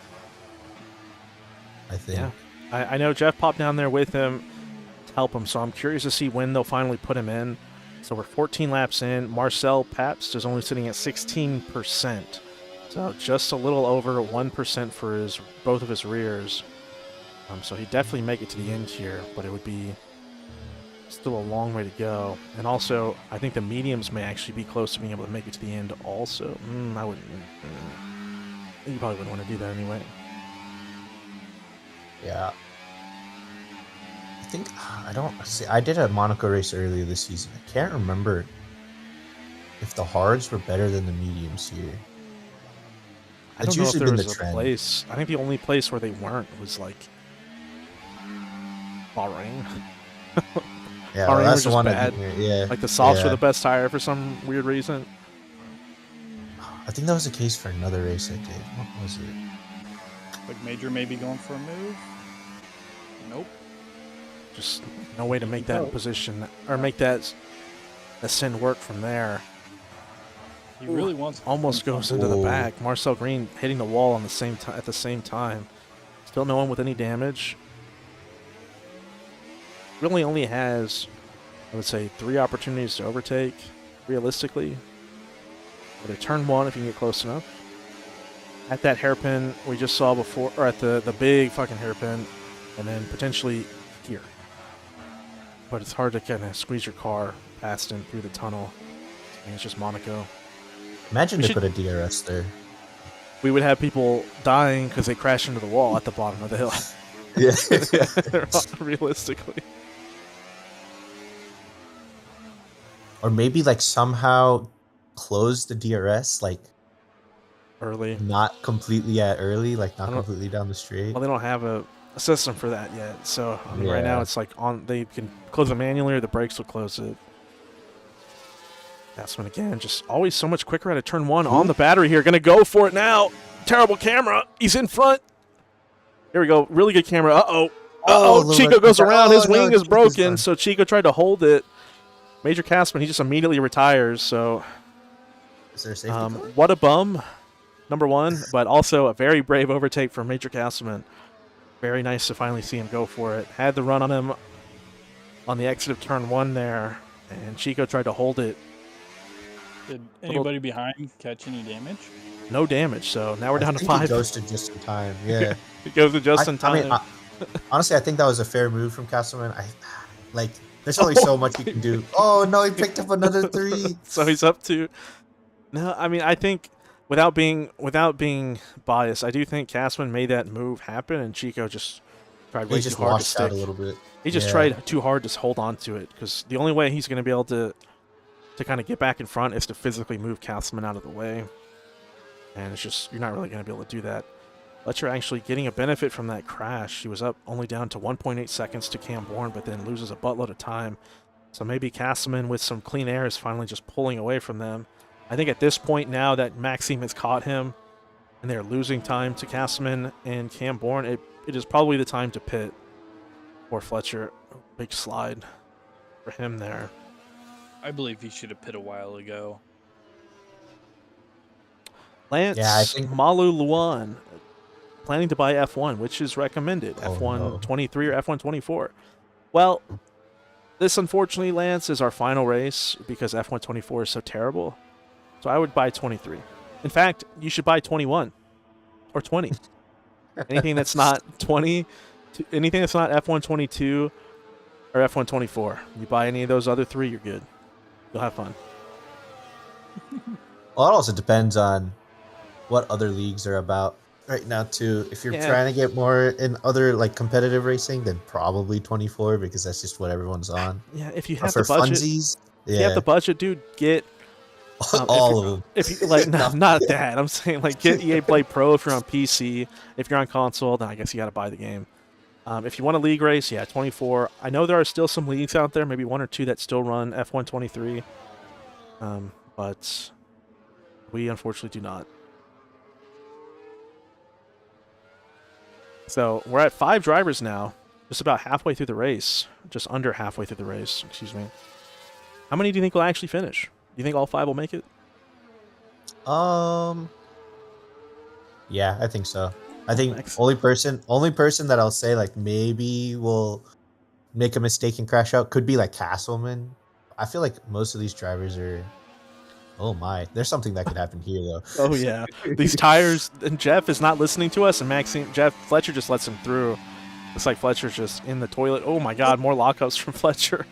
I think. Yeah. I know Jeff popped down there with him to help him, so I'm curious to see when they'll finally put him in. So we're 14 laps in. Marcel Pabst is only sitting at 16%. So just a little over 1% for both of his rears. So he'd definitely make it to the end here, but it would be still a long way to go. And also, I think the mediums may actually be close to being able to make it to the end also. I wouldn't. You probably wouldn't want to do that anyway. Yeah. I think I don't see. I did a Monaco race earlier this season. I can't remember if the hards were better than the mediums here. I don't know if there was a place. I think the only place where they weren't was like Bahrain. Yeah, Bahrain that's was the just one. bad. Yeah, Like the softs yeah. were the best tire for some weird reason. I think that was the case for another race I did. What was it? Like Major may be going for a move. Nope. Just no way to make that position or make that ascend work from there. He really wants to Almost goes into the back. Marcel Green hitting the wall on the same at the same time. Still no one with any damage. Really only has, I would say, 3 opportunities to overtake, realistically. Either turn 1 if you can get close enough. At that hairpin we just saw before, or at the big fucking hairpin, and then potentially here. But it's hard to kind of squeeze your car past him through the tunnel. I mean, it's just Monaco. Imagine they put a DRS there. We would have people dying because they crashed into the wall at the bottom of the hill. Yeah. Realistically. Or maybe like somehow close the DRS like Early. not completely at early, like not completely down the straight. Well, they don't have a system for that yet. So I mean, right now Yeah. it's like they can close it manually or the brakes will close it. That's when again, just always so much quicker out of turn 1 on the battery here. Gonna go for it now. Terrible camera. He's in front. Here we go. Really good camera. Uh-oh. Uh-oh. Chico goes around. His wing is broken, so Chico tried to hold it. Major Castman, he just immediately retires, so Is there a safety car? what a bum, number 1, but also a very brave overtake from Major Castman. Very nice to finally see him go for it. Had the run on him on the exit of turn 1 there, and Chico tried to hold it. Did anybody behind catch any damage? No damage, so now we're down to He 5. ghosted just in time. Yeah. It goes to just in time. I mean, honestly, I think that was a fair move from Castleman. There's only so much you can do. Oh no, he picked up another 3. So he's up to. No, I mean, I think without being biased, I do think Castman made that move happen, and Chico just tried way He too just hard to washed out stick. a little bit. He just tried too hard to hold on to it, because the only way he's going to be able to kind of get back in front is to physically move Castleman out of the way. And it's just, you're not really going to be able to do that. Fletcher actually getting a benefit from that crash. He was up only down to 1.8 seconds to Cam Bourne, but then loses a buttload of time. So maybe Castleman with some clean air is finally just pulling away from them. I think at this point now that Maxime has caught him and they're losing time to Castleman and Cam Bourne, it is probably the time to pit for Fletcher. Big slide for him there. I believe he should have pit a while ago. Lance Yeah, I think- Malu Luan planning to buy F1, which is recommended, Oh, F1 no. 23 or F1 24. Well, this unfortunately, Lance, is our final race because F1 24 is so terrible. So I would buy 23. In fact, you should buy 21 or 20. Anything that's not 20, anything that's not F1 22 or F1 24. You buy any of those other three, you're good. You'll have fun. Well, it also depends on what other leagues are about right now too. If you're Yeah. trying to get more in other like competitive racing, then probably 24 because that's just what everyone's on. Yeah, if you But have for the budget, funsies, if you have the budget, dude, get all of them. if you like not that. I'm saying like get EA Play Pro if you're on PC. If you're on console, then I guess you got to buy the game. If you want a league race, yeah, 24. I know there are still some leagues out there, maybe one or two that still run F1 23. But we unfortunately do not. So we're at 5 drivers now, just about halfway through the race, just under halfway through the race, excuse me. How many do you think will actually finish? Do you think all 5 will make it? Yeah, I think so. I think Thanks. only person that I'll say like maybe will make a mistake and crash out could be like Castleman. I feel like most of these drivers are. Oh my, there's something that could happen here though. Oh yeah, these tires. And Jeff is not listening to us, and Jeff Fletcher just lets him through. It's like Fletcher's just in the toilet. Oh my God, more lockups from Fletcher.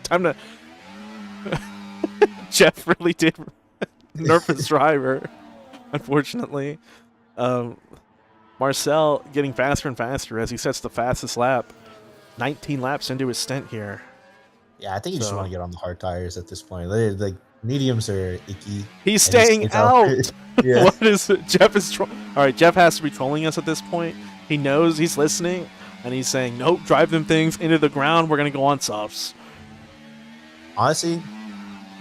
Time to. Jeff really did nerf his driver, unfortunately. Marcel getting faster and faster as he sets the fastest lap. 19 laps into his stint here. Yeah, I think you just So- want to get on the hard tires at this point. Like mediums are icky. He's and staying it's out. Yeah. What is it? Jeff is all right. Jeff has to be trolling us at this point. He knows he's listening, and he's saying, "Nope, drive them things into the ground. We're gonna go on softs." Honestly,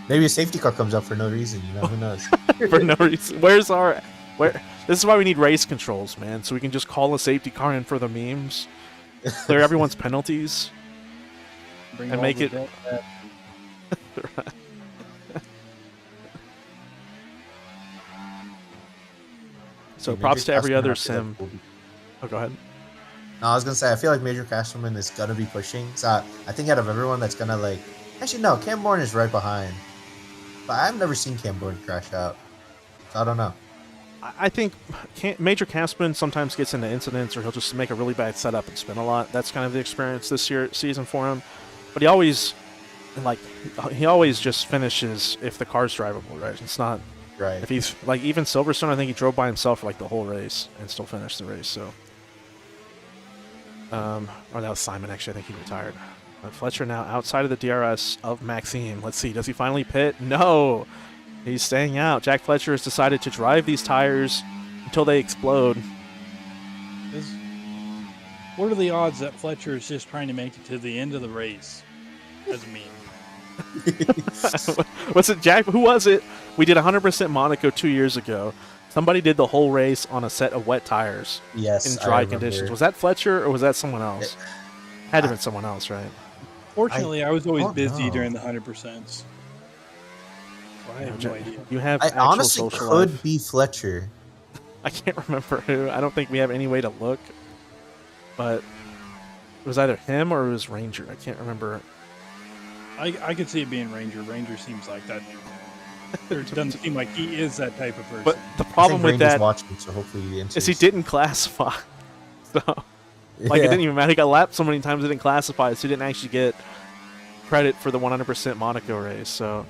maybe a safety car comes up for no reason. You know, who knows? For no reason. Where? This is why we need race controls, man. So we can just call a safety car in for the memes, clear everyone's penalties. Bring And all make the it- debt back. So Major props to every Castleman, other I feel like, sim. will be- Oh, go ahead. No, I was gonna say I feel like Major Castleman is gonna be pushing. So I think out of everyone, that's gonna like. Actually, no, Cam Bourne is right behind. But I've never seen Cam Bourne crash out, so I don't know. I think Major Castman sometimes gets into incidents, or he'll just make a really bad setup and spin a lot. That's kind of the experience this season for him. But he always just finishes if the car's drivable, right? It's not Right. if he's like even Silverstone. I think he drove by himself for like the whole race and still finished the race. So, or that was Simon actually. I think he retired. But Fletcher now outside of the DRS of Maxime. Let's see, does he finally pit? No. He's staying out. Jack Fletcher has decided to drive these tires until they explode. What are the odds that Fletcher is just trying to make it to the end of the race as a meme? Was it Jack? Who was it? We did 100% Monaco 2 years ago. Somebody did the whole race on a set of wet tires Yes. in I dry remember. conditions. Was that Fletcher or was that someone else? Had to have been someone else, right? Fortunately, I was always don't busy know. during the 100%. So I have no idea. You have I actual honestly social could life. be Fletcher. I can't remember who. I don't think we have any way to look. But it was either him or it was Ranger. I can't remember. I could see it being Ranger. Ranger seems like that. It doesn't seem like he is that type of person. But the I problem think with Randy's that watching, so hopefully he answers. is he didn't classify. So, like, it Yeah. didn't even matter. He got lapped so many times it didn't classify, so he didn't actually get credit for the 100% Monaco race. So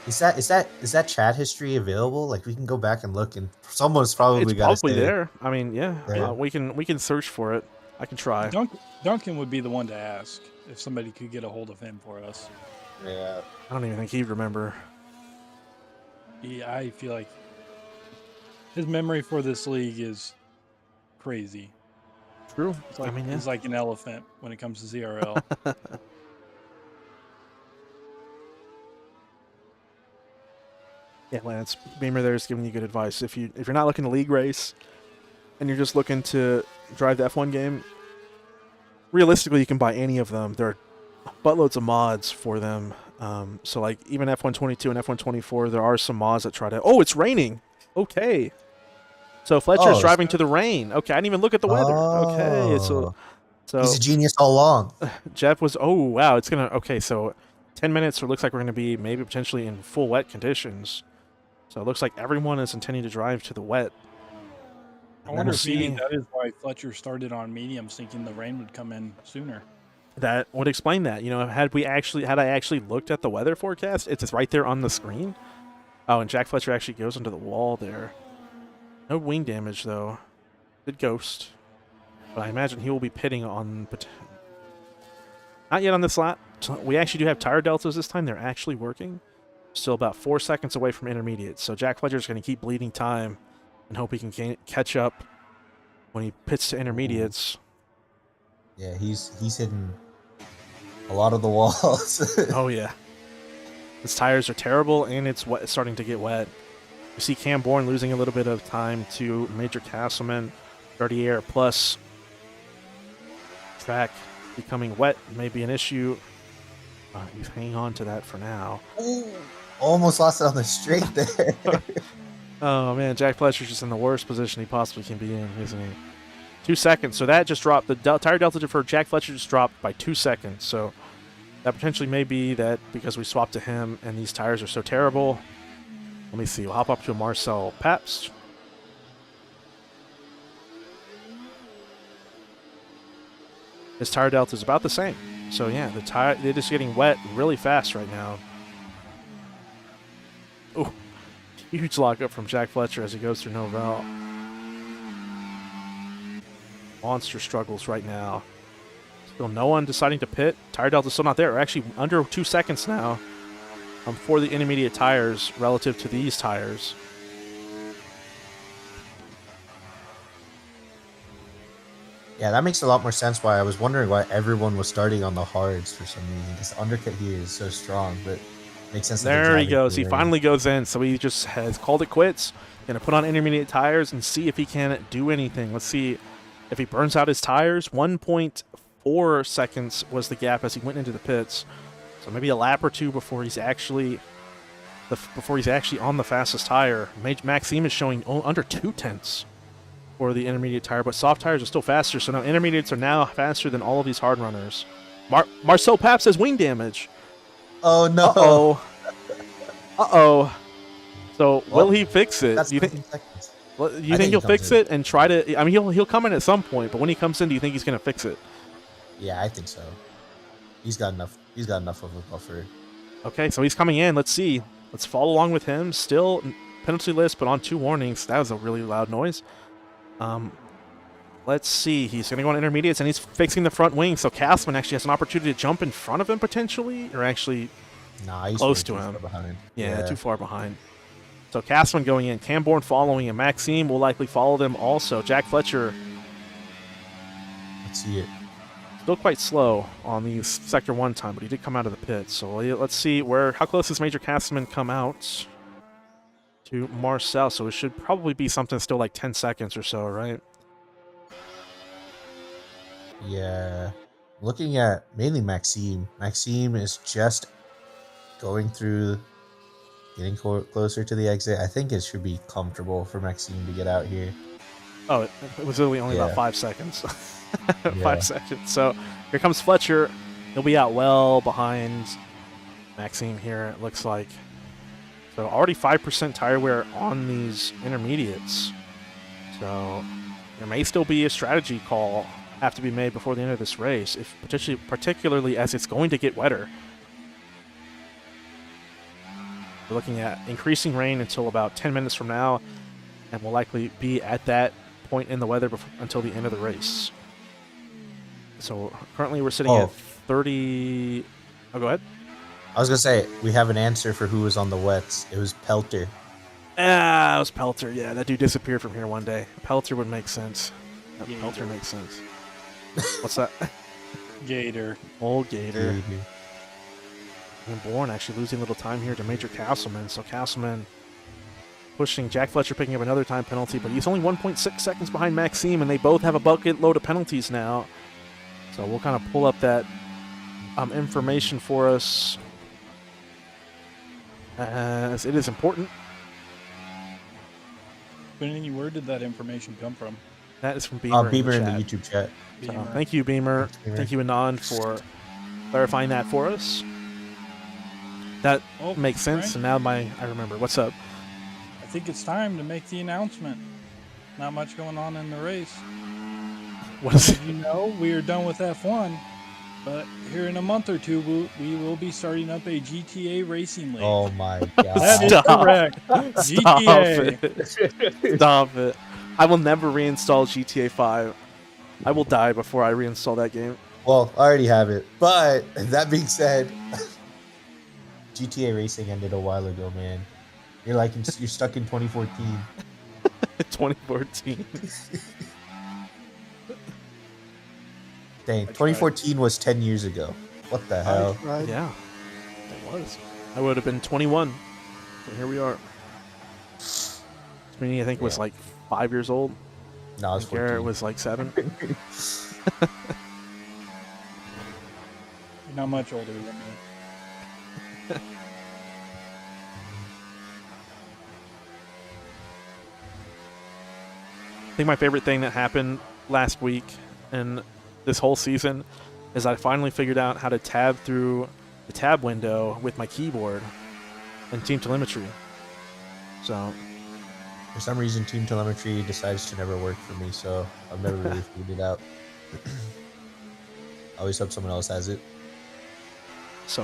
Is that chat history available? Like we can go back and look, and someone's probably it's got probably there. I mean, yeah, Yeah. we can search for it. I can try. Duncan would be the one to ask if somebody could get a hold of him for us. Yeah. I don't even think he'd remember. I feel like his memory for this league is crazy. True. It's like, I mean, yeah. he's like an elephant when it comes to ZRL. Yeah, Lance Beamer there is giving you good advice. If you're not looking to league race and you're just looking to drive the F1 game, realistically you can buy any of them. There are buttloads of mods for them. So like even F1 22 and F1 24, there are some mods that try to. Oh, it's raining. Okay. So Fletcher's Oh, driving to the rain. Okay, I didn't even look at the weather. Okay, Oh. so He's a genius all along. Jeff was. Oh wow, it's gonna. Okay, so 10 minutes. So it looks like we're gonna be maybe potentially in full wet conditions. So it looks like everyone is intending to drive to the wet. I And wonder we'll if maybe see. that is why Fletcher started on mediums, thinking the rain would come in sooner. That would explain that. You know, had I actually looked at the weather forecast, it's right there on the screen. Oh, and Jack Fletcher actually goes into the wall there. No wing damage though. Good ghost. But I imagine he will be pitting on. Not yet on this lap. We actually do have tire deltas this time. They're actually working. Still about 4 seconds away from intermediate. So Jack Fletcher's going to keep bleeding time and hope he can catch up when he pits to intermediates. Yeah, he's hitting a lot of the walls. Oh yeah. His tires are terrible, and it's starting to get wet. You see Cam Bourne losing a little bit of time to Major Castleman. Dirty air plus track becoming wet may be an issue. You hang on to that for now. Ooh, almost lost it on the straight there. Oh man, Jack Fletcher's just in the worst position he possibly can be in, isn't he? 2 seconds. So that just dropped. The tire delta for Jack Fletcher just dropped by 2 seconds. So that potentially may be that because we swapped to him and these tires are so terrible. Let me see. We'll hop up to Marcel Pabst. His tire delta is about the same. So yeah, they're just getting wet really fast right now. Oh, huge lockup from Jack Fletcher as he goes through Novell. Monster struggles right now. Still no one deciding to pit. Tire delta still not there. We're actually under 2 seconds now for the intermediate tires relative to these tires. Yeah, that makes a lot more sense why I was wondering why everyone was starting on the hards for some reason. This undercut here is so strong, but makes sense. There he goes. He finally goes in, so he just has called it quits. Gonna put on intermediate tires and see if he can do anything. Let's see if he burns out his tires. 1.4 seconds was the gap as he went into the pits. So maybe a lap or two before he's actually on the fastest tire. Maxime is showing under 2/10 for the intermediate tire, but soft tires are still faster. So now intermediates are now faster than all of these hard runners. Marcel Pabst has wing damage. Oh no! Uh-oh. Uh-oh. So will he fix it? That's Do you think? 15 seconds. Well, you I think he'll he comes fix in. it and try to? I mean, he'll come in at some point, but when he comes in, do you think he's going to fix it? Yeah, I think so. He's got enough. He's got enough of a buffer. Okay, so he's coming in. Let's see. Let's follow along with him. Still penalty list, but on 2 warnings. That was a really loud noise. Let's see. He's going to go on intermediates, and he's fixing the front wing. So Castleman actually has an opportunity to jump in front of him potentially, or actually Nah, he's close way to too him. far behind. Yeah, too far behind. So Castleman going in, Camborne following him. Maxime will likely follow them also. Jack Fletcher Let's see it. still quite slow on the Sector 1 time, but he did come out of the pit. So let's see how close does Major Castleman come out to Marcel. So it should probably be something still like 10 seconds or so, right? Yeah. Looking at mainly Maxime. Maxime is just going through, getting closer to the exit. I think it should be comfortable for Maxime to get out here. Oh, it was literally only about Yeah. 5 seconds. Yeah. 5 seconds. So here comes Fletcher. He'll be out well behind Maxime here, it looks like. So already 5% tire wear on these intermediates. So there may still be a strategy call have to be made before the end of this race, if particularly as it's going to get wetter. We're looking at increasing rain until about 10 minutes from now, and we'll likely be at that point in the weather until the end of the race. So currently we're sitting at 30. Oh, go ahead. I was going to say, we have an answer for who was on the wets. It was Pelter. Ah, it was Pelter. Yeah, that dude disappeared from here one day. Pelter would make sense. Gator. Pelter makes sense. What's that? Gator. Old Gator. And Bourne actually losing a little time here to Major Castleman. So Castleman pushing Jack Fletcher, picking up another time penalty, but he's only 1.6 seconds behind Maxime, and they both have a bucket load of penalties now. So we'll kind of pull up that information for us, as it is important. Benny, where did that information come from? That is from Beamer, Beamer in in the the chat. YouTube chat. So, Beamer. thank you, Beamer. Thanks, Beamer. Thank you, Anand, for clarifying that for us. That Oh, makes sense. Frank, And now I remember. What's up? I think it's time to make the announcement. Not much going on in the race. What is As you know, we are done with F1, but here in a month or two, we will be starting up a GTA racing league. Oh my That is god. Stop. correct. Stop GTA. it. Stop it. I will never reinstall GTA 5. I will die before I reinstall that game. Well, I already have it. But that being said, GTA racing ended a while ago, man. You're stuck in 2014. 2014. Dang, tried. 2014 was 10 years ago. What the hell? Yeah, it was. I would have been 21. So here we are. Sweeney, I think, was Yeah. like 5 years old. No, I was And Garrett 14. was like 7. You're not much older than me. I think my favorite thing that happened last week and this whole season is I finally figured out how to tab through the tab window with my keyboard and team telemetry. So For some reason, team telemetry decides to never work for me, so I've never really figured it out. I always hope someone else has it.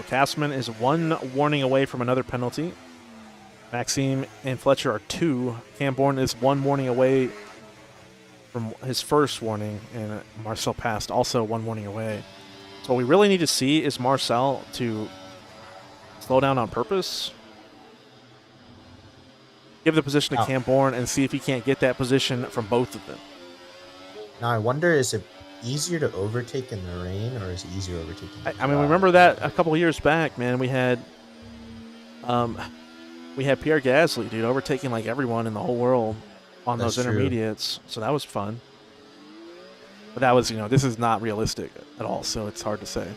Castman is 1 warning away from another penalty. Maxime and Fletcher are 2. Cam Bourne is 1 warning away from his first warning, and Marcel passed also 1 warning away. So what we really need to see is Marcel to slow down on purpose, give the position to Oh. Cam Bourne, and see if he can't get that position from both of them. Now, I wonder, is it easier to overtake in the rain, or is it easier overtaking? I mean, remember that a couple of years back, man. We had Pierre Gasly, dude, overtaking like everyone in the whole world on That's those true. intermediates. So that was fun. But that was, this is not realistic at all. So it's hard to say.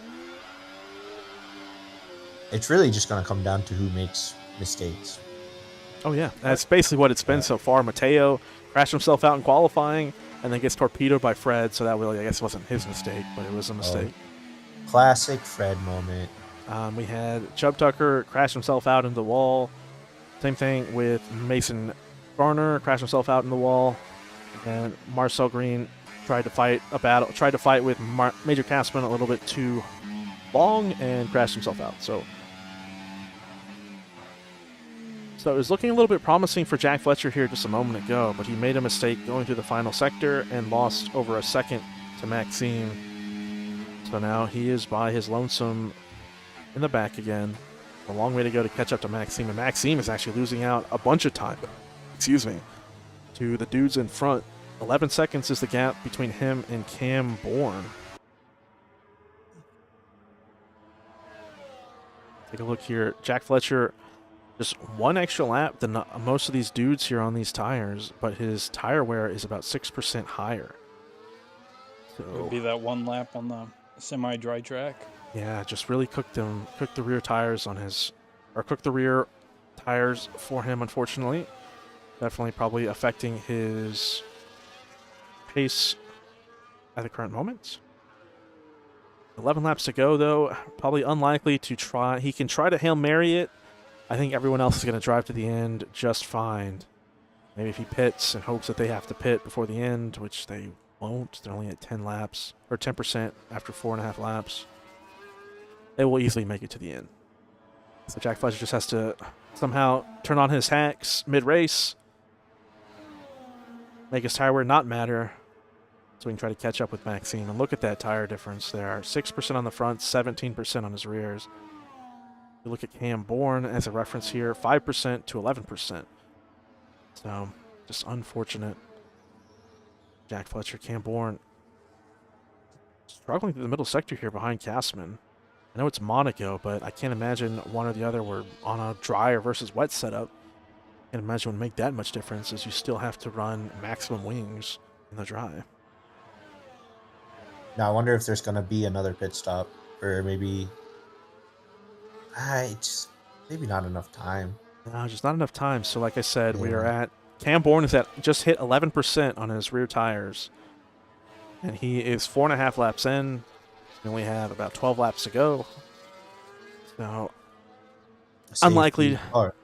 It's really just going to come down to who makes mistakes. Oh yeah, that's basically what it's been so far. Mateo crashed himself out in qualifying, and then gets torpedoed by Fred. So that really, I guess, wasn't his mistake, but it was a mistake. Classic Fred moment. We had Chubb Tucker crash himself out into the wall. Same thing with Mason Garner, crashed himself out in the wall. And Marcel Green tried to fight with Major Castman a little bit too long and crashed himself out. So it was looking a little bit promising for Jack Fletcher here just a moment ago, but he made a mistake going through the final sector and lost over a second to Maxime. So now he is by his lonesome in the back again. A long way to go to catch up to Maxime, and Maxime is actually losing out a bunch of time, to the dudes in front. 11 seconds is the gap between him and Cam Bourne. Take a look here. Jack Fletcher, just 1 extra lap than most of these dudes here on these tires, but his tire wear is about 6% higher. It would be that 1 lap on the semi-dry track. Yeah, just really cooked the rear tires cooked the rear tires for him, unfortunately. Definitely probably affecting his pace at the current moment. 11 laps to go, though. Probably unlikely to try. He can try to Hail Mary it. I think everyone else is going to drive to the end just fine. Maybe if he pits and hopes that they have to pit before the end, which they won't. They're only at 10 laps, or 10% after 4.5 laps. They will easily make it to the end. So Jack Fletcher just has to somehow turn on his hacks mid-race, make his tire wear not matter, so we can try to catch up with Maxime. And look at that tire difference there. 6% on the front, 17% on his rears. You look at Cam Bourne as a reference here, 5% to 11%. So just unfortunate. Jack Fletcher, Cam Bourne struggling through the middle sector here behind Castman. I know it's Monaco, but I can't imagine one or the other were on a dry or versus wet setup. I can't imagine it would make that much difference, as you still have to run maximum wings in the dry. Now, I wonder if there's going to be another pit stop, or maybe maybe not enough time. No, just not enough time. So like I said, we Yeah. are at Cam Bourne is just hit 11% on his rear tires, and he is 4.5 laps in. We only have about 12 laps to go. So unlikely. Safety car.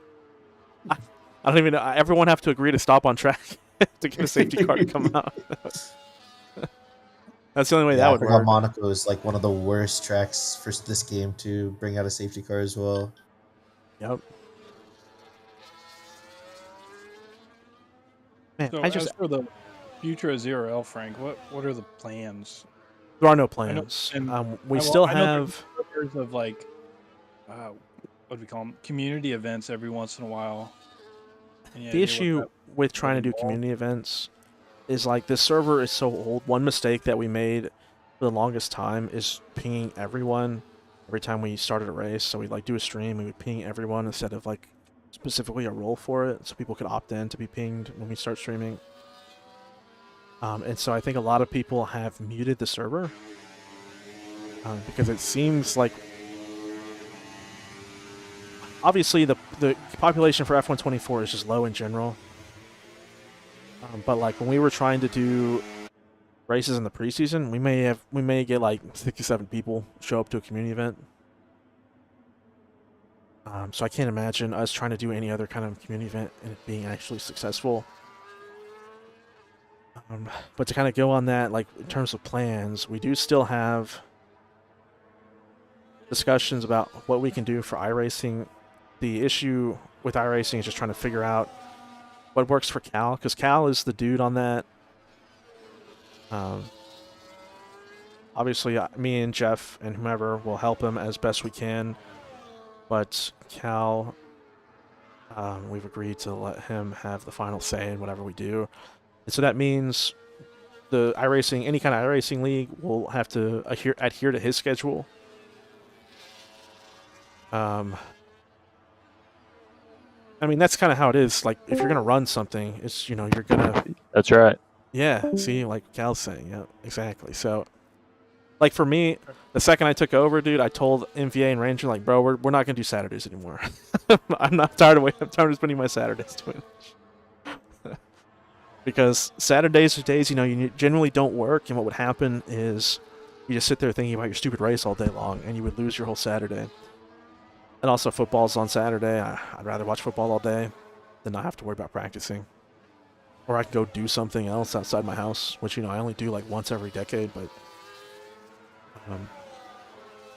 I don't even know. Everyone have to agree to stop on track to get a safety car to come out. That's the only way Yeah, that I would forgot work. Monaco is like one of the worst tracks for this game to bring out a safety car as well. Yep. Man, So as for the future of ZRL, Frank, what are the plans? there are no I know, plans. and We still I know have there's rumors of like, what do we call them? Community events every once in a while. Any the idea what issue that with trying to would do involve? community events is like this server is so old. One mistake that we made for the longest time is pinging everyone every time we started a race. So we'd like do a stream, we would ping everyone instead of like specifically a role for it, so people could opt in to be pinged when we start streaming. And so I think a lot of people have muted the server because it seems like obviously the population for F124 is just low in general. But like when we were trying to do races in the preseason, we may get like 67 people show up to a community event. So I can't imagine us trying to do any other kind of community event and it being actually successful. But to kind of go on that, like in terms of plans, we do still have discussions about what we can do for iRacing. The issue with iRacing is just trying to figure out what works for Cal, because Cal is the dude on that. Obviously, me and Jeff and whomever will help him as best we can, but Cal, we've agreed to let him have the final say in whatever we do. And so that means the iRacing, any kind of iRacing league, will have to adhere to his schedule. I mean, that's kind of how it is. Like, if you're gonna run something, it's you're gonna. That's right. Yeah. See, like Cal's saying, yeah, exactly. So, like for me, the second I took over, dude, I told MVA and Ranger, like, bro, we're not gonna do Saturdays anymore. I'm not tired of waiting. I'm tired of spending my Saturdays doing it. Because Saturdays are days, you generally don't work, and what would happen is you just sit there thinking about your stupid race all day long, and you would lose your whole Saturday. And also, football's on Saturday. I'd rather watch football all day than not have to worry about practicing. Or I could go do something else outside my house, which, I only do like once every decade, but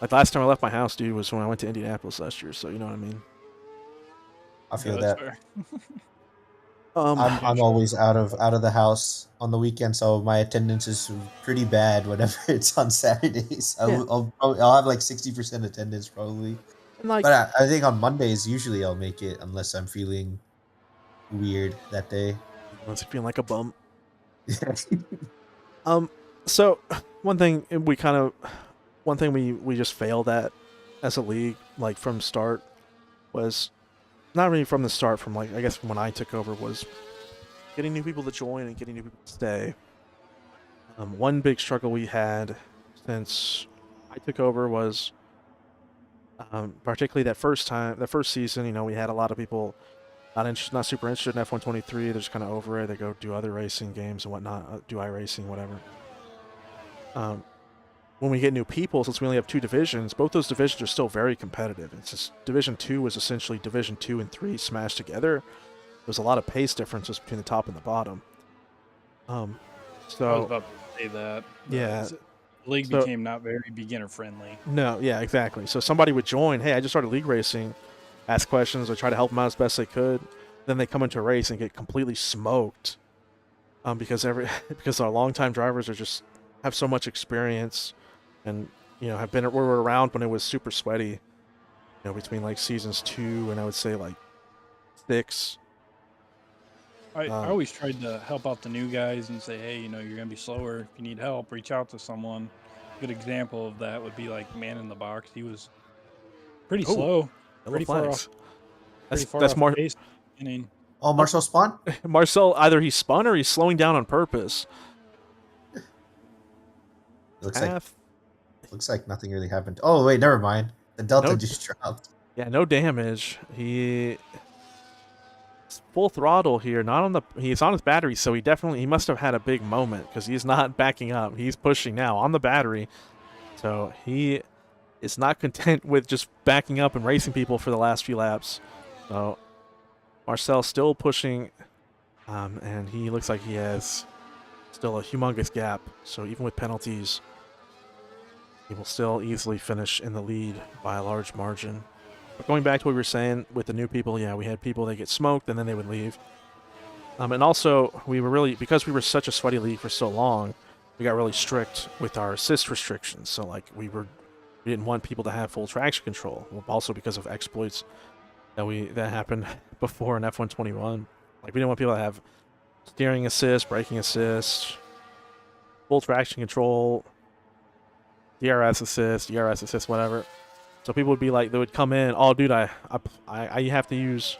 like last time I left my house, dude, was when I went to Indianapolis last year, so you know what I mean? I feel Yeah, that. that's fair. I'm always out of the house on the weekend, so my attendance is pretty bad whenever it's on Saturdays. Yeah. I'll have like 60% attendance probably. And like, But I think on Mondays usually I'll make it unless I'm feeling weird that day. it's feeling like a bum. So one thing we just failed at as a league, like from start, was not really from the start, from like I guess from when I took over, was getting new people to join and getting new people to stay. One big struggle we had since I took over was particularly that first season. We had a lot of people not super interested in F123. They're just kind of over it. They go do other racing games and whatnot, do iRacing, whatever. When we get new people, since we only have 2 divisions, both those divisions are still very competitive. It's just Division 2 was essentially Division 2 and 3 smashed together. There's a lot of pace differences between the top and the bottom. I was So about to say that. yeah, The league became not very beginner friendly. no, yeah, exactly. So somebody would join. Hey, I just started league racing. Ask questions or try to help them out as best they could. Then they come into a race and get completely smoked. Because our longtime drivers have so much experience, and were around when it was super sweaty. Between like seasons 2 and I would say like 6. I always tried to help out the new guys and say, hey, you're going to be slower. If you need help, reach out to someone. A good example of that would be like Man in the Box. He was pretty slow. Pretty far off. That's more. Pace at the beginning. Oh, Marcel Spawn? Marcel, either he spun or he's slowing down on purpose. Looks like nothing really happened. Oh wait, never mind. The Delta just dropped. Yeah, no damage. full throttle here. Not on the. He's on his battery, so he must have had a big moment because he's not backing up. He's pushing now on the battery, so he is not content with just backing up and racing people for the last few laps. So Marcel still pushing, and he looks like he has still a humongous gap. So even with penalties, he will still easily finish in the lead by a large margin. But going back to what we were saying with the new people, yeah, we had people that get smoked and then they would leave. And also, because we were such a sweaty league for so long, we got really strict with our assist restrictions. So like we didn't want people to have full traction control. Also because of exploits that happened before in F121. Like we didn't want people to have steering assist, braking assist, full traction control, DRS assist, whatever. So people would be like, they would come in, oh, dude, I have to use.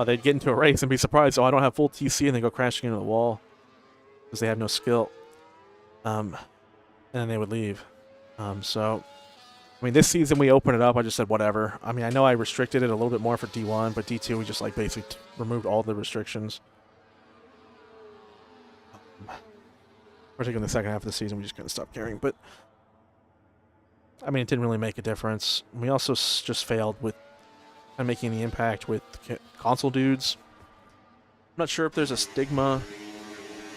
They'd get into a race and be surprised, oh, I don't have full TC, and they go crashing into the wall because they have no skill. And then they would leave. So, I mean, this season we opened it up. I just said whatever. I mean, I know I restricted it a little bit more for D1, but D2 we just like basically removed all the restrictions. Particularly in the second half of the season, we just kind of stopped caring. But I mean, it didn't really make a difference. We also just failed with making the impact with console dudes. I'm not sure if there's a stigma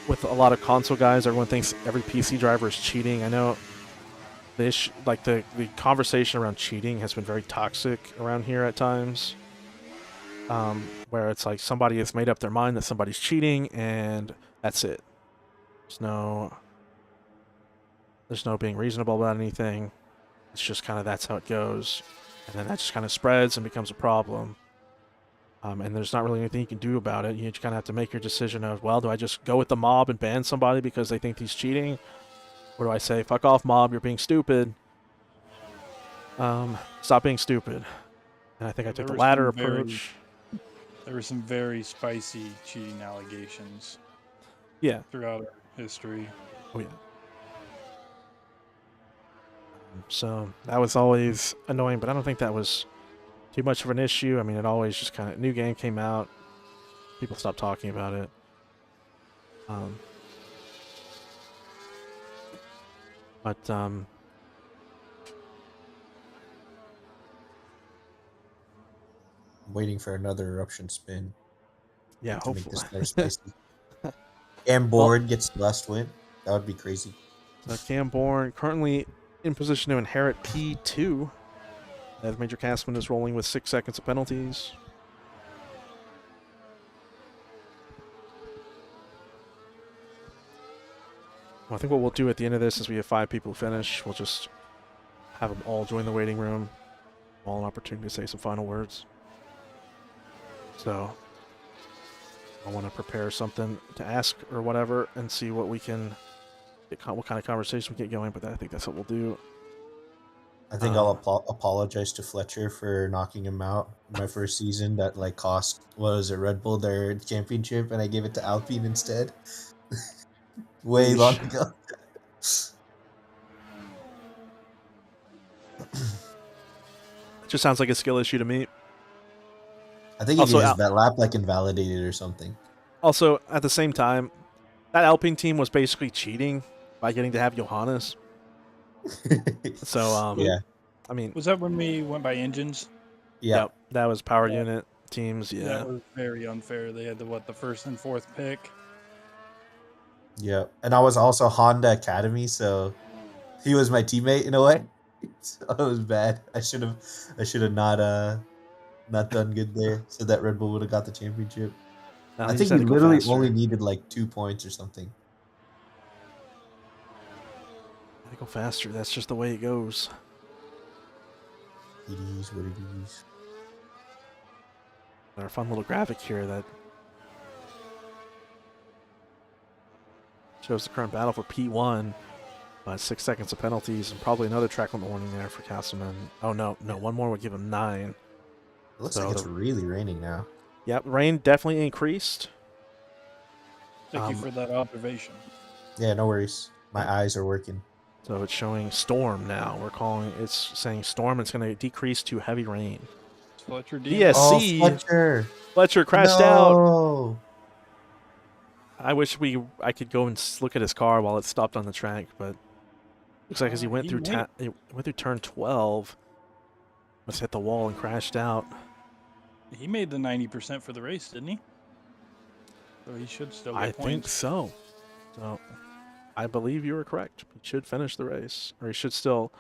with a lot of console guys. Everyone thinks every PC driver is cheating. I know the conversation around cheating has been very toxic around here at times, where it's like somebody has made up their mind that somebody's cheating, and that's it. There's no being reasonable about anything. It's just kind of that's how it goes, and then that just kind of spreads and becomes a problem. And there's not really anything you can do about it. You just kind of have to make your decision of, well, do I just go with the mob and ban somebody because they think he's cheating? Or do I say, fuck off, mob, you're being stupid. Stop being stupid. And I think I took the latter approach. There were some very spicy cheating allegations. Yeah. Throughout our history. Oh, yeah. So that was always annoying, but I don't think that was too much of an issue. I mean, it always just kind of, new game came out, people stopped talking about it. Waiting for another eruption spin. Yeah, to make hopefully. this more spicy. Cam Bourne gets the last win. That would be crazy. Cam Bourne currently in position to inherit P2 as Major Castman is rolling with 6 seconds of penalties. Well, I think what we'll do at the end of this is we have 5 people finish. We'll just have them all join the waiting room. All an opportunity to say some final words. So I want to prepare something to ask or whatever and see what we can get, what kind of conversation we get going. But I think that's what we'll do. I think I'll apologize to Fletcher for knocking him out my first season. That like cost, what was it, Red Bull their championship, and I gave it to Alpine instead. Way long ago. It just sounds like a skill issue to me. I think he has that lap like invalidated or something. Also, at the same time, that Alpine team was basically cheating by getting to have Johannes. So, yeah. I mean, was that when we went by engines? Yeah, yep, that was power unit teams. Yeah, that was very unfair. They had the first and fourth pick. Yeah, and I was also Honda Academy, so he was my teammate in a way. So it was bad. I should have not done good there, so that Red Bull would have got the championship. No, I think he literally only needed like 2 points or something. Gotta go faster. That's just the way it goes. It is what it is. Our fun little graphic here that shows the current battle for P1. 6 seconds of penalties and probably another track limit warning there for Castleman. Oh no, one more would give him 9. It looks like it's really raining now. Yep, rain definitely increased. Thank you for that observation. Yeah, no worries. My eyes are working. So it's showing storm now. It's saying storm. It's going to decrease to heavy rain. Fletcher DNF. Oh, VSC. Fletcher. Fletcher crashed out. No. I wish I could go and look at his car while it stopped on the track, but looks like as he went He through turn 12, must hit the wall and crashed out. He made the 90% for the race, didn't he? So he should still get I points. think so. So I believe you were correct. He should finish the race, or he should still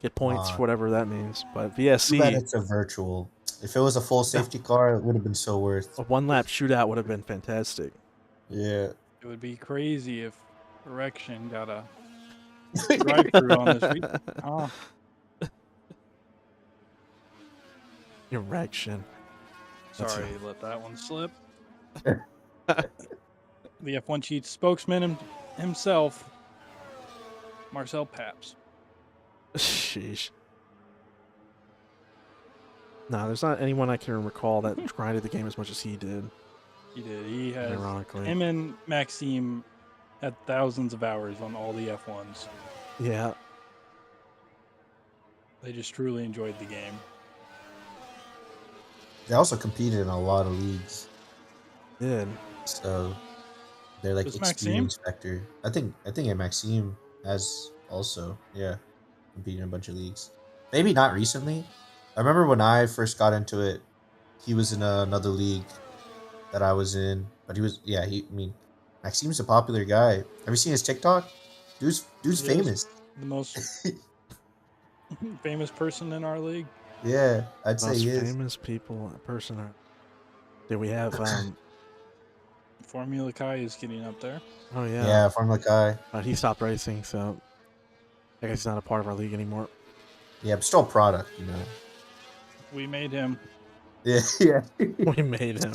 get points for whatever that means. But Too bad VSC, it's a virtual. If it was a full safety car, it would have been so worth. a one-lap shootout would have been fantastic. Yeah. It would be crazy if Erection got a drive-through on this week. Oh, Erection. That's sorry, let that one slip. The F1 Cheat spokesman himself, Marcel Paps. Sheesh. No, there's not anyone I can recall that grinded the game as much as he did. He did. He has. Ironically. Him and Maxime had thousands of hours on all the F1s. Yeah. They just truly enjoyed the game. They also competed in a lot of leagues, Did. so they're like Does experience factor. I think Maxime has also competed in a bunch of leagues. Maybe not recently. I remember when I first got into it, he was in another league that I was in, but Maxime's a popular guy. Have you seen his TikTok? Dude's Yes. famous. The most famous person in our league. Yeah, I'd say Most he is. famous person. Did we have? Formula Kai is getting up there. Oh yeah. Yeah, Formula Kai. But he stopped racing, so I guess he's not a part of our league anymore. Yeah, but still a product, you know. We made him. Yeah, yeah. We made him.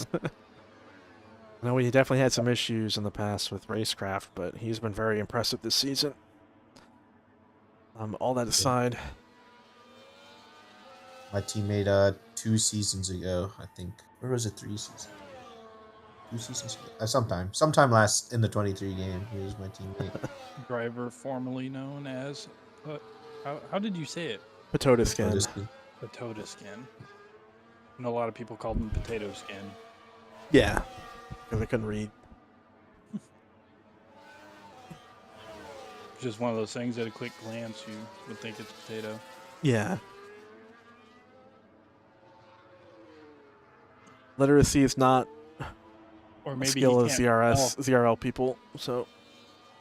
No, we definitely had some issues in the past with racecraft, but he's been very impressive this season. All that aside, My teammate 2 seasons ago, I think. Or was it 3 seasons? 2 seasons ago? Sometime last in the 23 game, he was my teammate. Driver formerly known as. How did you say it? Potato Skin. Potato Skin. And a lot of people called him Potato Skin. Yeah, because I couldn't read. Just one of those things at a quick glance you would think it's potato. Yeah. Literacy is not Or a maybe skill he of can't spell. ZRL people, so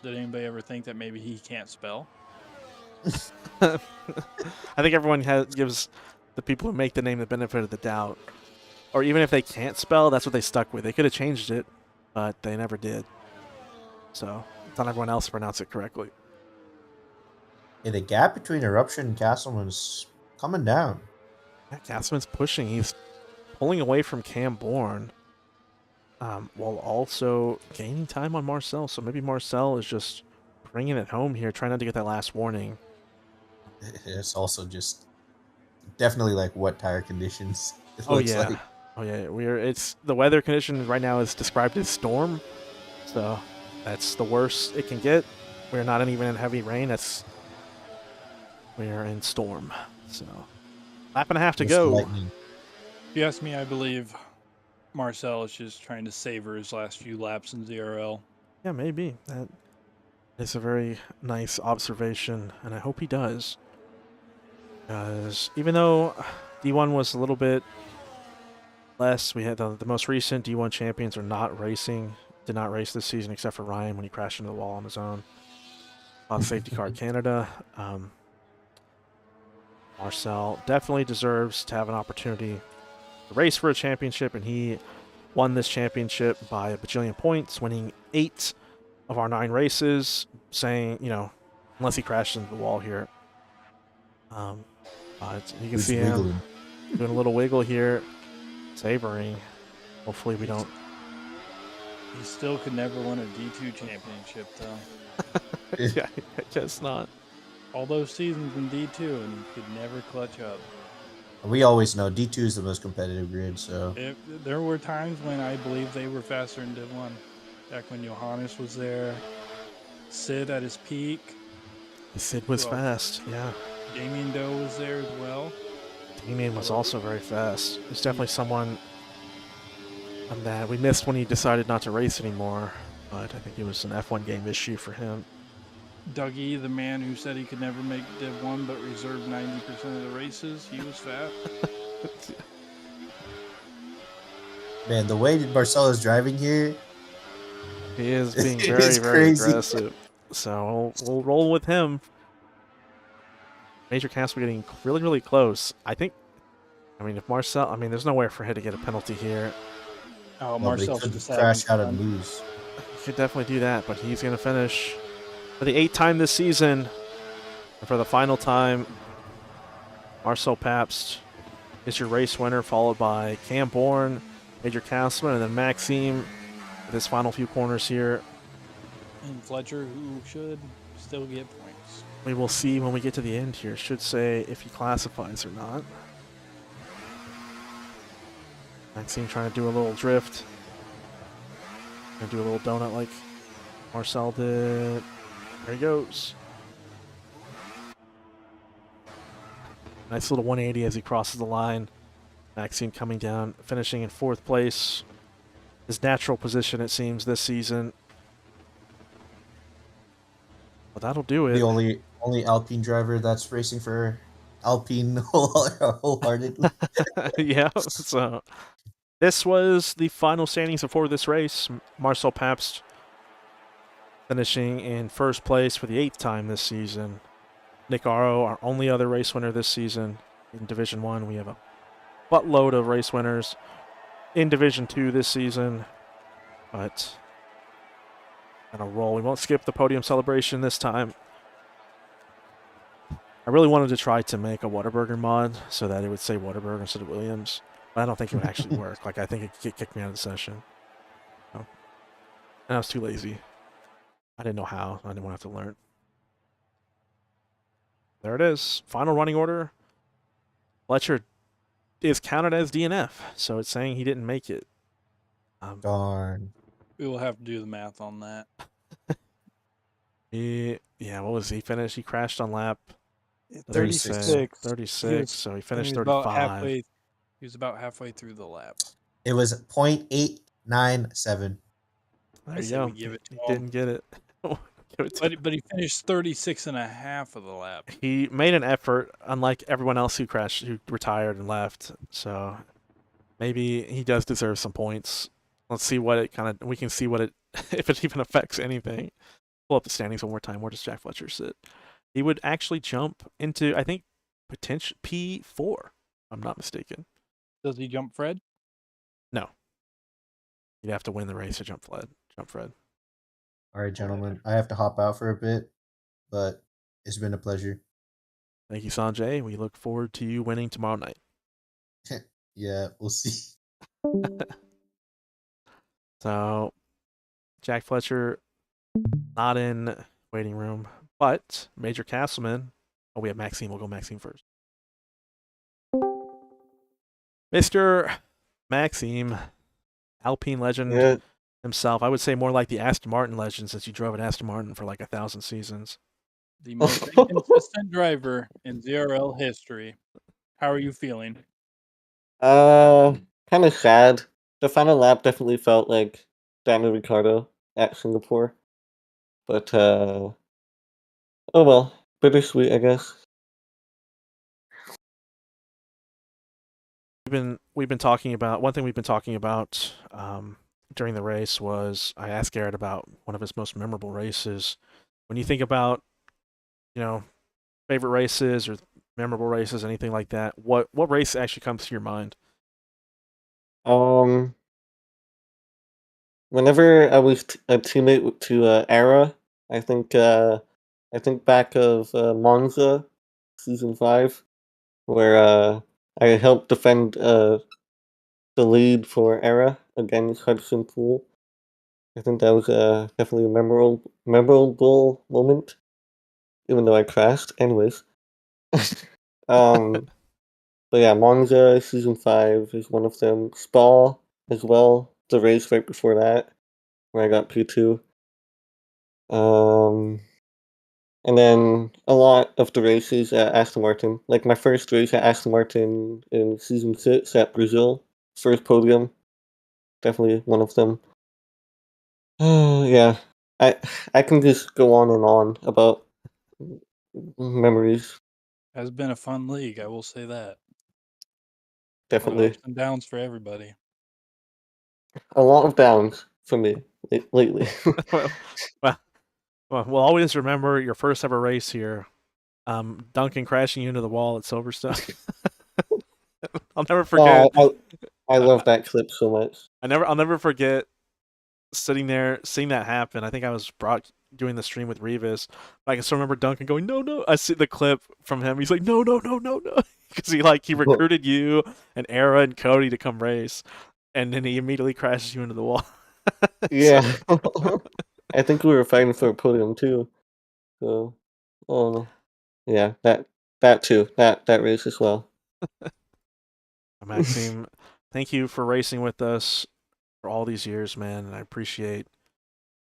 Did anybody ever think that maybe he can't spell? I think everyone gives the people who make the name the benefit of the doubt. Or even if they can't spell, that's what they stuck with. They could have changed it, but they never did. So, it's not everyone else pronounce it correctly. Yeah, the gap between Eruption and Castleman's coming down. Yeah, Castleman's pushing. He's pulling away from Cam Bourne, while also gaining time on Marcel. So maybe Marcel is just bringing it home here, trying not to get that last warning. It's also just definitely like wet tire conditions. It Oh looks yeah, like. oh yeah. It's the weather condition right now is described as storm, so that's the worst it can get. We're not even in heavy rain. We are in storm. So lap and a half to Just go. lightning. If you ask me, I believe Marcel is just trying to savor his last few laps in ZRL. Yeah, maybe that is a very nice observation, and I hope he does. Because even though D1 was a little bit less, we had the most recent D1 champions are not racing, did not race this season except for Ryan when he crashed into the wall on his own. Safety car Canada. Marcel definitely deserves to have an opportunity to race for a championship, and he won this championship by a bajillion points, winning 8 of our 9 races, saying, unless he crashes into the wall here. But you can Who's see him wiggling? doing a little wiggle here, savoring. Hopefully we don't. He still could never win a D2 championship, though. Yeah, I guess not. All those seasons in D2, and he could never clutch up. We always know D2 is the most competitive grid, so There were times when I believe they were faster in Div 1. Back when Johannes was there, Sid at his peak, Sid was Well, fast, yeah. Damien Doe was there as well. Damien was also very fast. He's definitely someone that we missed when he decided not to race anymore. But I think it was an F1 game issue for him. Dougie, the man who said he could never make Div 1 but reserved 90% of the races, he was fat. Man, the way Marcelo's driving here, He is being It very, is very crazy. aggressive. So we'll roll with him. Major Casper getting really, really close. I mean, if Marcel, I mean, there's nowhere for him to get a penalty here. Oh, no, but he Marcel's could just crash out having and fun. lose. He could definitely do that, but he's going to finish for the 8th time this season. And for the final time, Marcel Pabst is your race winner, followed by Cam Bourne, Major Castleman, and then Maxime with his final few corners here. And Fletcher, who should still get points. We will see when we get to the end here. Should say if he classifies or not. Maxime trying to do a little drift. Gonna do a little donut like Marcel did. There he goes. Nice little 180 as he crosses the line. Maxime coming down, finishing in 4th place. His natural position, it seems, this season. Well, that'll do it. The only Alpine driver that's racing for Alpine wholeheartedly. Yeah, so this was the final standings before this race. Marcel Pabst finishing in 1st place for the 8th time this season. Nick Aro, our only other race winner this season in Division 1. We have a buttload of race winners in Division 2 this season. But gonna roll. We won't skip the podium celebration this time. I really wanted to try to make a Whataburger mod so that it would say Whataburger instead of Williams. But I don't think it would actually work. Like, I think it could kick me out of the session. So, and I was too lazy. I didn't know how. I didn't want to have to learn. There it is. Final running order. Fletcher is counted as DNF, so it's saying he didn't make it. Darn. We will have to do the math on that. Yeah, what was he finished? He crashed on lap 36. 36, so he finished He was about 35. He was about halfway through the lap. It was 0.897. There I you say go. we give it to He him. didn't get it. Give it to But he finished 36 and a half of the lap. He made an effort, unlike everyone else who crashed, who retired and left. So maybe he does deserve some points. Let's see what it we can see what it, if it even affects anything. Pull up the standings one more time. Where does Jack Fletcher sit? He would actually jump into, I think, potential P4, if I'm not mistaken. Does he jump Fred? No. You'd have to win the race to jump Fred. All right, gentlemen. I have to hop out for a bit, but it's been a pleasure. Thank you, Sanjay. We look forward to you winning tomorrow night. Yeah, we'll see. So, Jack Fletcher, not in waiting room, but Major Castleman. Oh, we have Maxime. We'll go Maxime first. Mr. Maxime, Alpine legend himself. I would say more like the Aston Martin legend, since you drove an Aston Martin for like 1,000 seasons. The most inconsistent driver in ZRL history. How are you feeling? Kind of sad. The final lap definitely felt like Daniel Ricciardo at Singapore, but oh well, bittersweet, I guess. We've been talking about one thing we've been talking about during the race was I asked Garrett about one of his most memorable races. When you think about, favorite races or memorable races, anything like that, what race actually comes to your mind? Whenever I was a teammate to Era, I think back of Monza, season 5, where I helped defend the lead for Era against Hudson Pool. I think that was definitely a memorable moment, even though I crashed. Anyways, but yeah, Monza season 5 is one of them. Spa as well. The race right before that, where I got P2. And then a lot of the races at Aston Martin. Like my first race at Aston Martin in season 6 at Brazil, first podium, definitely one of them. Yeah, I can just go on and on about memories. Has been a fun league, I will say that. A lot of Definitely ups and downs for everybody. a lot of downs for me lately. well, we'll always remember your first ever race here. Duncan crashing you into the wall at Silverstone. I'll never forget. I love that clip so much. I'll never forget sitting there seeing that happen. I think I was doing the stream with Revis. I can still remember Duncan going, "No, no." I see the clip from him. He's like, "No, no, no, no, no," because he recruited you and Era and Cody to come race, and then he immediately crashes you into the wall. Yeah. I think we were fighting for a podium too. So, yeah, that too. That race as well. Maxime, thank you for racing with us for all these years, man, and I appreciate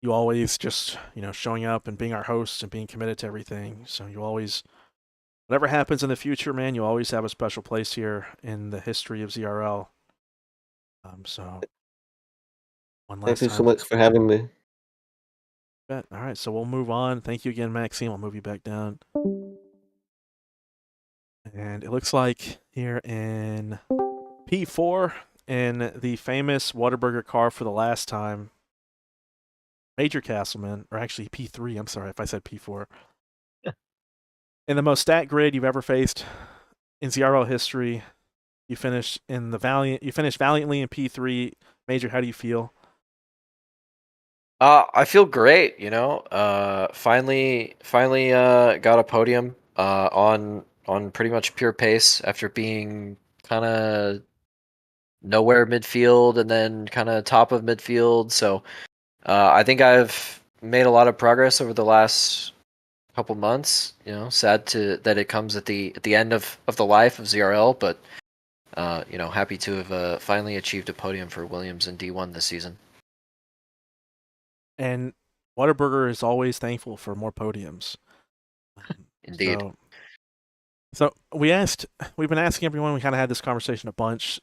you always just showing up and being our host and being committed to everything. So you always, whatever happens in the future, man, you always have a special place here in the history of ZRL. So one Thank last you so time. much for having me. Bet. All right, so we'll move on. Thank you again, Maxime. I'll move you back down. And it looks like here in P4 in the famous Whataburger car for the last time, Major Castleman, or actually P3, I'm sorry if I said P4. In the most stat grid you've ever faced in ZRL history, you finished valiantly in P3. Major, how do you feel? I feel great, finally got a podium on pretty much pure pace after being kind of nowhere midfield and then kind of top of midfield. So I think I've made a lot of progress over the last couple months. Sad that it comes at the end of the life of ZRL, but happy to have finally achieved a podium for Williams in D1 this season. And Whataburger is always thankful for more podiums. Indeed. So we've been asking everyone, we kind of had this conversation a bunch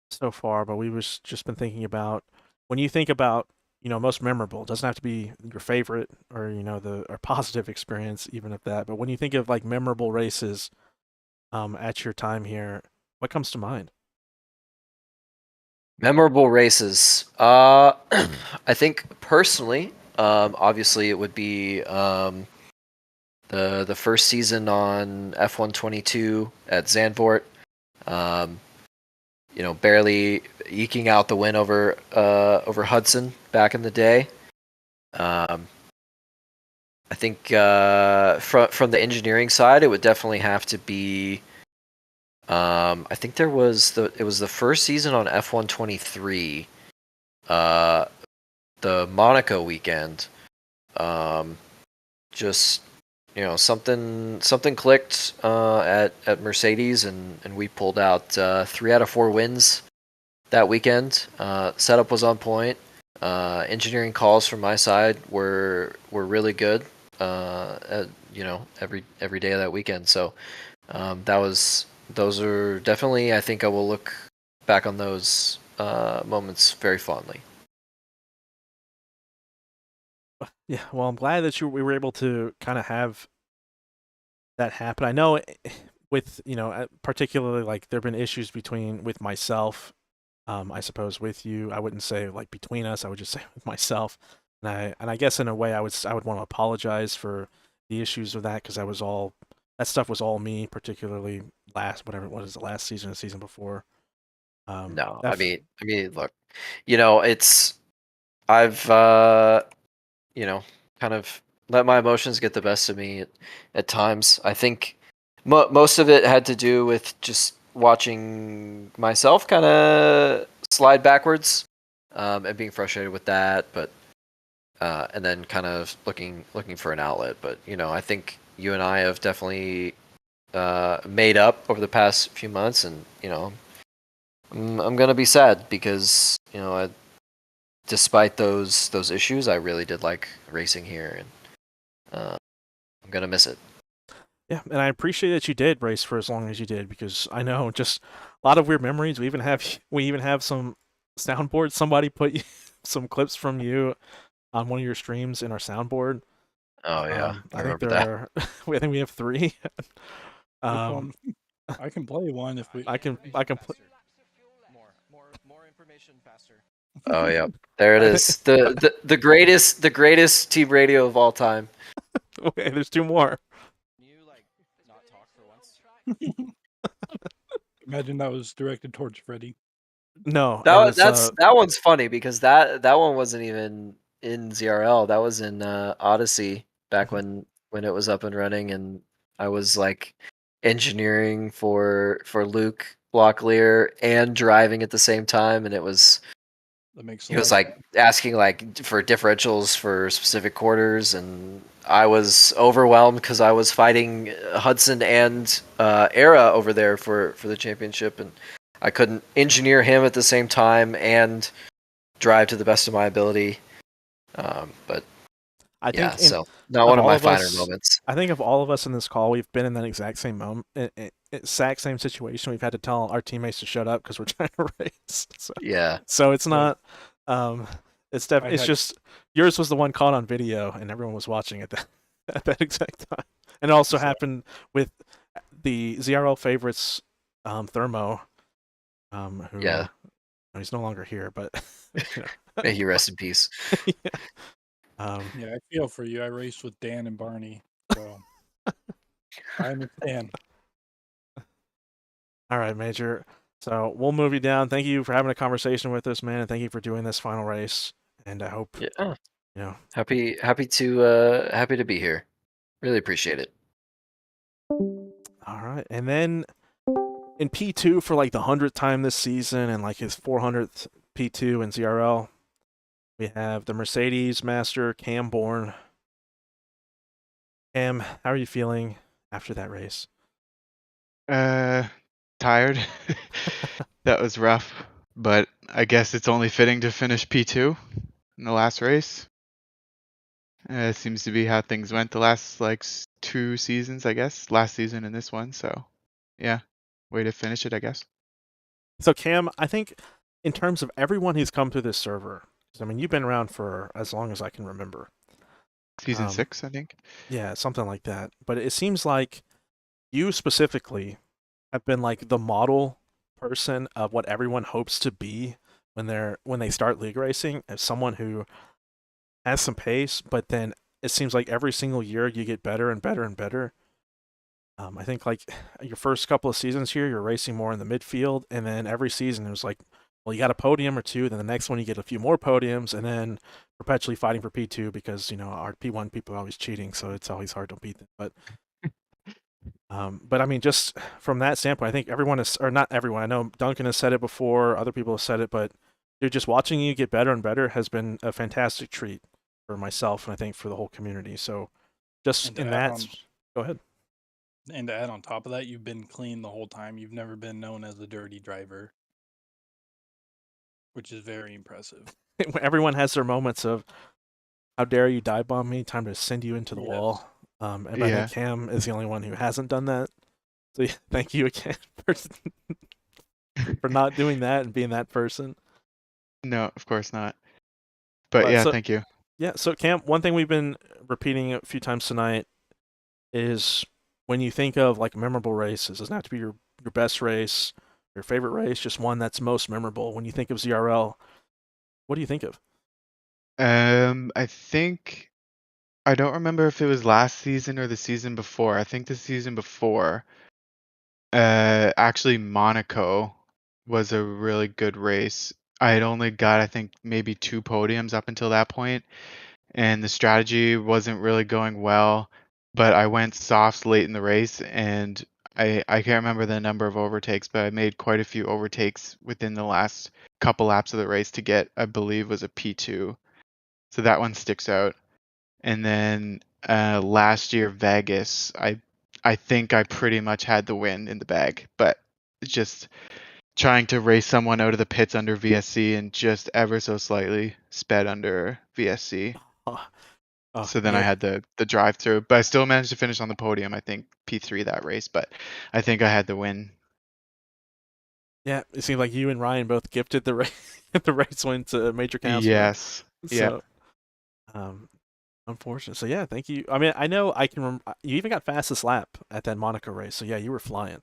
so far, but we've just been thinking about, when you think about, most memorable, it doesn't have to be your favorite or, or positive experience, even if that, but when you think of like memorable races at your time here, what comes to mind? Memorable races. I think personally, obviously it would be the first season on F122 at Zandvoort. Barely eking out the win over Hudson back in the day. I think from the engineering side, it would definitely have to be. I think it was the first season on F123, the Monaco weekend. Just something clicked at Mercedes, and we pulled out 3 out of 4 wins that weekend. Setup was on point. Engineering calls from my side were really good. Every day of that weekend. So those are definitely, I think I will look back on those moments very fondly. Yeah, well, I'm glad that we were able to kind of have that happen. I know with, particularly like there've been issues with myself, I suppose with you. I wouldn't say like between us, I would just say with myself. And I guess in a way I would want to apologize for the issues with that, because that stuff was all me, particularly last season or season before. No, I mean, look, it's I've kind of let my emotions get the best of me at times. I think most of it had to do with just watching myself kind of slide backwards, and being frustrated with that, but and then kind of looking for an outlet. But I think you and I have definitely made up over the past few months, and I'm gonna be sad because despite those issues, I really did like racing here, and I'm gonna miss it. Yeah, and I appreciate that you did race for as long as you did because I know just a lot of weird memories. We even have some soundboards. Somebody put some clips from you on one of your streams in our soundboard. Oh yeah, I I think remember there that. are. I think we have 3. Which um, one? I can play one if we. I can put. More information faster. Oh yeah, there it I is. think, The greatest team radio of all time. okay, there's 2 more. Can you like not talk for once? Imagine that was directed towards Freddy. No, it was That one's funny because that one wasn't even in ZRL. That was in Odyssey back when it was up and running, and I was like engineering for Luke Locklear and driving at the same time, and it was That makes he was like asking like for differentials for specific quarters, and I was overwhelmed because I was fighting Hudson and Era over there for the championship, and I couldn't engineer him at the same time and drive to the best of my ability. But I yeah, think so not of one of all my of finer us- moments. I think of all of us in this call, we've been in that exact same moment, exact same situation. We've had to tell our teammates to shut up because we're trying to race. Yeah, So it's Yeah. not. It's it's had- just yours was the one caught on video, and everyone was watching at that at that exact time. And it also So- happened with the ZRL favorites, Thermo, who Yeah. he's no longer here, but you know, may he rest in peace. yeah. Yeah, I feel for you. I raced with Dan and Barney, so I understand. All right, Major. So we'll move you down. Thank you for having a conversation with us, man, and thank you for doing this final race. And I hope Yeah, you know. happy to be here. Really appreciate it. All right, and then in P2 for like the 100th time this season, and like his 400th P2 in ZRL, we have the Mercedes Master Cam Bourne. Cam, how are you feeling after that race? Tired. That was rough, but I guess it's only fitting to finish P2 in the last race. Seems to be how things went the last like 2 seasons, I guess. Last season and this one, so yeah, way to finish it, I guess. So Cam, I think in terms of everyone who's come through this server, 'cause, I mean, you've been around for as long as I can remember. Season 6, I think. Yeah, something like that. But it seems like you specifically have been like the model person of what everyone hopes to be when they start league racing, as someone who has some pace, but then it seems like every single year you get better and better and better. I think like your first couple of seasons here, you're racing more in the midfield, and then every season it was like, well, you got a podium or 2, then the next one you get a few more podiums, and then perpetually fighting for P2 because our P1 people are always cheating, so it's always hard to beat them. But I mean, just from that standpoint, I think everyone is, or not everyone. I know Duncan has said it before, other people have said it, but dude, just watching you get better and better has been a fantastic treat for myself and I think for the whole community. So, just And to in add that, on- go ahead. And to add on top of that, you've been clean the whole time. You've never been known as the dirty driver, which is very impressive. Everyone has their moments of, how dare you dive bomb me? Time to send you into the Yes. wall. And I Yeah. think Cam is the only one who hasn't done that. So thank you again for not doing that and being that person. No, of course not. But But yeah, so- thank you. Yeah, so Cam, one thing we've been repeating a few times tonight is when you think of like memorable races, it doesn't have to be your best race, your favorite race, just one that's most memorable. When you think of ZRL, what do you think of? I think I don't remember if it was last season or the season before. I think the season before. Actually, Monaco was a really good race. I had only got, I think, maybe 2 podiums up until that point, and the strategy wasn't really going well. But I went softs late in the race, and I can't remember the number of overtakes, but I made quite a few overtakes within the last couple laps of the race to get, I believe, was a P2. So that one sticks out. And then last year Vegas, I think I pretty much had the win in the bag, but just trying to race someone out of the pits under VSC and just ever so slightly sped under VSC. Oh, So then I yeah. had the drive through, but I still managed to finish on the podium. I think P3 that race, but I think I had the win. Yeah, it seemed like you and Ryan both gifted the race, the race win to Major Councilman. Yes. Yeah. So, unfortunate. So yeah, thank you. I mean, I know I can remember you even got fastest lap at that Monaco race. So yeah, you were flying.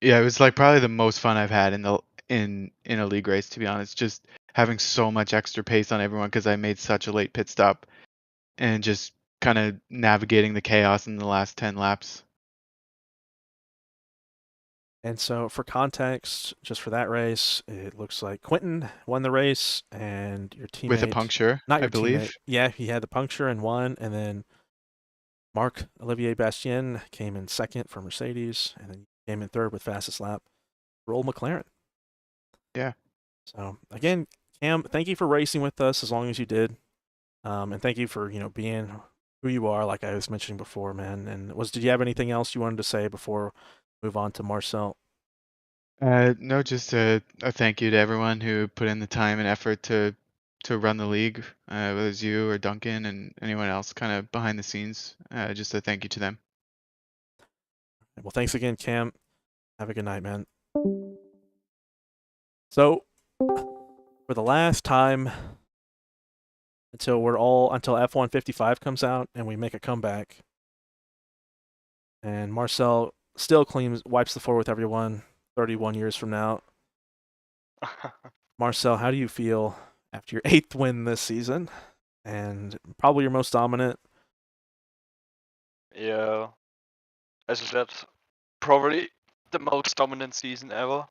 Yeah, it was like probably the most fun I've had in the in a league race, to be honest. Just having so much extra pace on everyone because I made such a late pit stop and just kind of navigating the chaos in the last 10 laps. And so, for context, just for that race, it looks like Quentin won the race, and your With a teammate, puncture, not I your teammate, believe. yeah, he had the puncture and won, and then Marc Olivier Bastien came in second for Mercedes, and then you came in third with fastest lap for old McLaren. Yeah. So again, Cam, thank you for racing with us as long as you did, and thank you for being who you are, like I was mentioning before, man. And did you have anything else you wanted to say before we move on to Marcel? No, just a thank you to everyone who put in the time and effort to run the league, whether it's you or Duncan and anyone else kind of behind the scenes. Just a thank you to them. Well, thanks again, Cam. Have a good night, man. So, for the last time until F155 comes out and we make a comeback, and Marcel still wipes the floor with everyone 31 years from now. Marcel, how do you feel after your 8th win this season and probably your most dominant? Yeah, as you said, probably the most dominant season ever.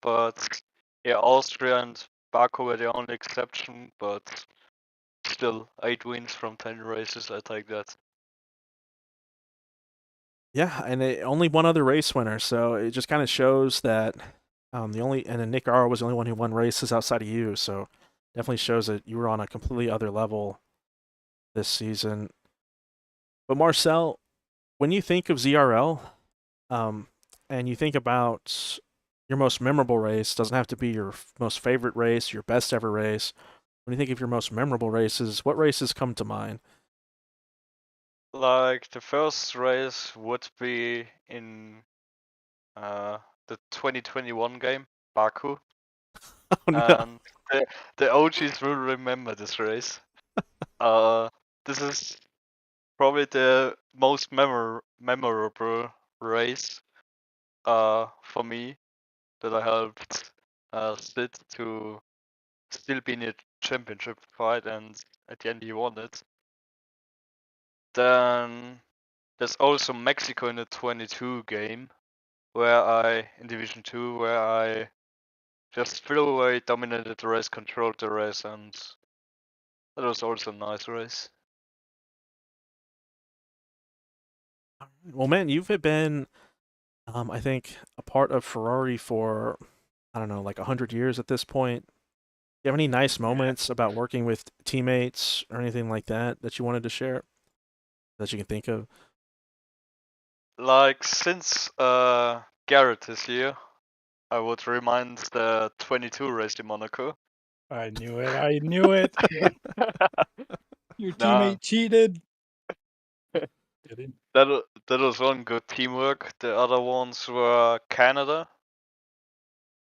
But yeah, Austria and Baku were the only exception. But still, 8 wins from 10 races. I take that. Yeah, and only one other race winner, so it just kind of shows that then Nick Arrow was the only one who won races outside of you, so definitely shows that you were on a completely other level this season. But Marcel, when you think of ZRL, and you think about your most memorable race, doesn't have to be your most favorite race, your best ever race. When you think of your most memorable races, what races come to mind? Like the first race would be in the 2021 game, Baku, Oh no. and the OGs will remember this race. This is probably the most memorable race for me that I helped Sid to still be in a championship fight, and at the end he won it. Then there's also Mexico in the 22 game, in Division 2, where I just flew away, dominated the race, controlled the race, and that was also a nice race. Well, man, you've been, I think, a part of Ferrari for, I don't know, like 100 years at this point. Do you have any nice moments about working with teammates or anything like that you wanted to share that you can think of? Like, since Garrett is here, I would remind the 22 race in Monaco. I knew it. I knew it. Your Nah. teammate cheated. Kidding. That was one good teamwork. The other ones were Canada,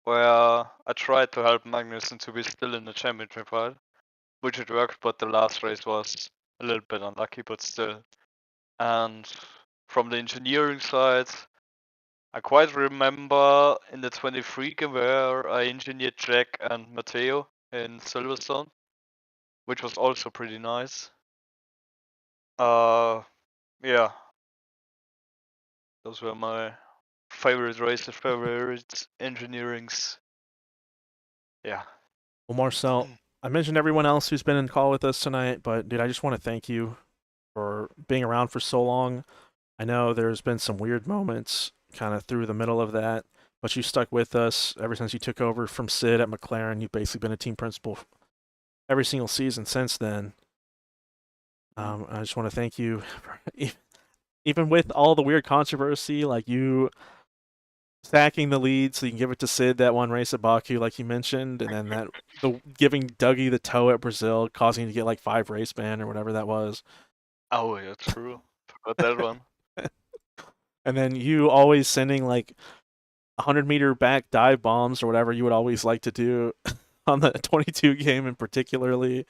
where I tried to help Magnussen to be still in the championship fight, which it worked, but the last race was a little bit unlucky, but still. And from the engineering side, I quite remember in the 23 game where I engineered Jack and Matteo in Silverstone, which was also pretty nice. Yeah, those were my favorite races, favorite engineerings. Yeah. Well, Marcel, I mentioned everyone else who's been in call with us tonight, but dude, I just want to thank you for being around for so long. I know there's been some weird moments kind of through the middle of that, but you stuck with us ever since you took over from Sid at McLaren. You've basically been a team principal every single season since then. I just want to thank you, even with all the weird controversy. Like, you stacking the lead so you can give it to Sid that one race at Baku, like you mentioned, and then the giving Dougie the toe at Brazil, causing him to get like 5 race ban or whatever that was. Oh yeah, true. Forgot that one. And then you always sending like 100-meter back dive bombs or whatever you would always like to do on the 22 game in particularly.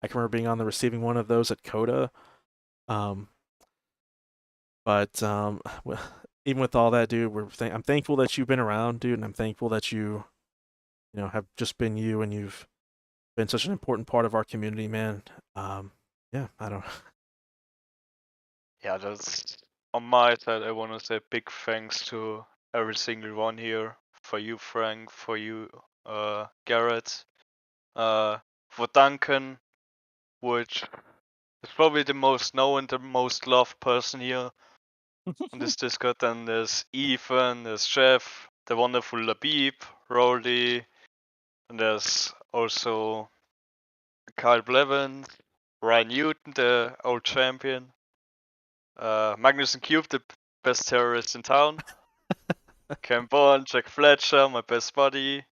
I can remember being on the receiving one of those at Coda. But even with all that, dude, I'm thankful that you've been around, dude, and I'm thankful that you have just been you, and you've been such an important part of our community, man. Yeah, I don't. Yeah, that's on my side. I want to say big thanks to every single one here. For you, Frank. For you, Garrett. For Duncan, which is probably the most known, the most loved person here on this Discord. Then there's Ethan, there's Jeff, the wonderful Labib, Roldy, and there's also Kyle Blevins, Ryan Newton, the old champion, Magnus and Cube, the best terrorist in town, Cam Bond, Jack Fletcher, my best buddy.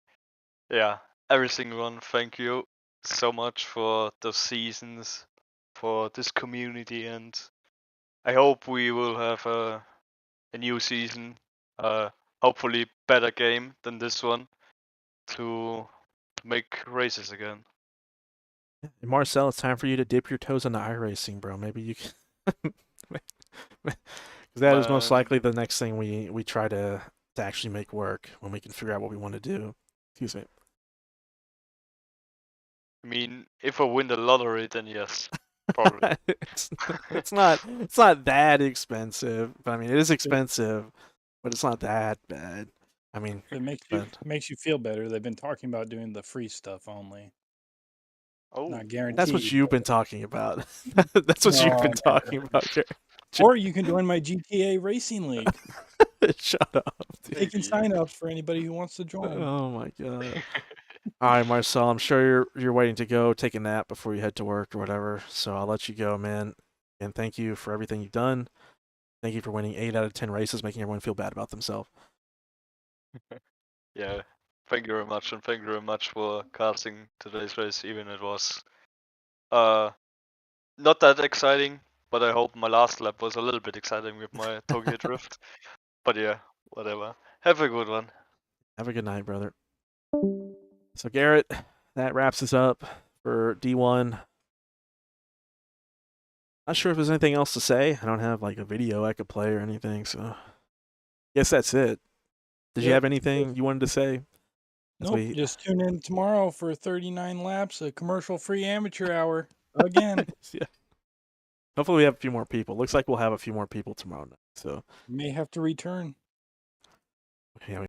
Yeah, every single one. Thank you so much for those seasons, for this community, and I hope we will have a new season, hopefully better game than this one, to make races again. And Marcel, it's time for you to dip your toes into iRacing, bro. Maybe you can. Because that is most Man. likely the next thing we try to actually make work when we can figure out what we want to do. Excuse me. I mean, if I win the lottery, then yes, probably. it's not that expensive. But I mean, it is expensive, but it's not that bad. I mean, It makes you feel better. They've been talking about doing the free stuff only. Oh, Not guaranteed. that's what you've been talking about. That's what you've been talking about. Or you can join my GTA Racing League. Shut up. Dude. Taking sign-ups for anybody who wants to join. Oh my god. All right, Marcel, I'm sure you're waiting to go take a nap before you head to work or whatever. So I'll let you go, man. And thank you for everything you've done. Thank you for winning 8 out of 10 races, making everyone feel bad about themselves. Yeah, thank you very much, and thank you very much for casting today's race, even it was not that exciting, but I hope my last lap was a little bit exciting with my Tokyo Drift. But yeah, whatever. Have a good one. Have a good night, brother. So Garrett, that wraps us up for D1. Not sure if there's anything else to say. I don't have like a video I could play or anything, so guess that's it. Did you have anything you wanted to say? Nope, just tune in tomorrow for 39 laps, a commercial-free amateur hour again. Yeah. Hopefully we have a few more people. Looks like we'll have a few more people tomorrow night. So may have to return. yeah.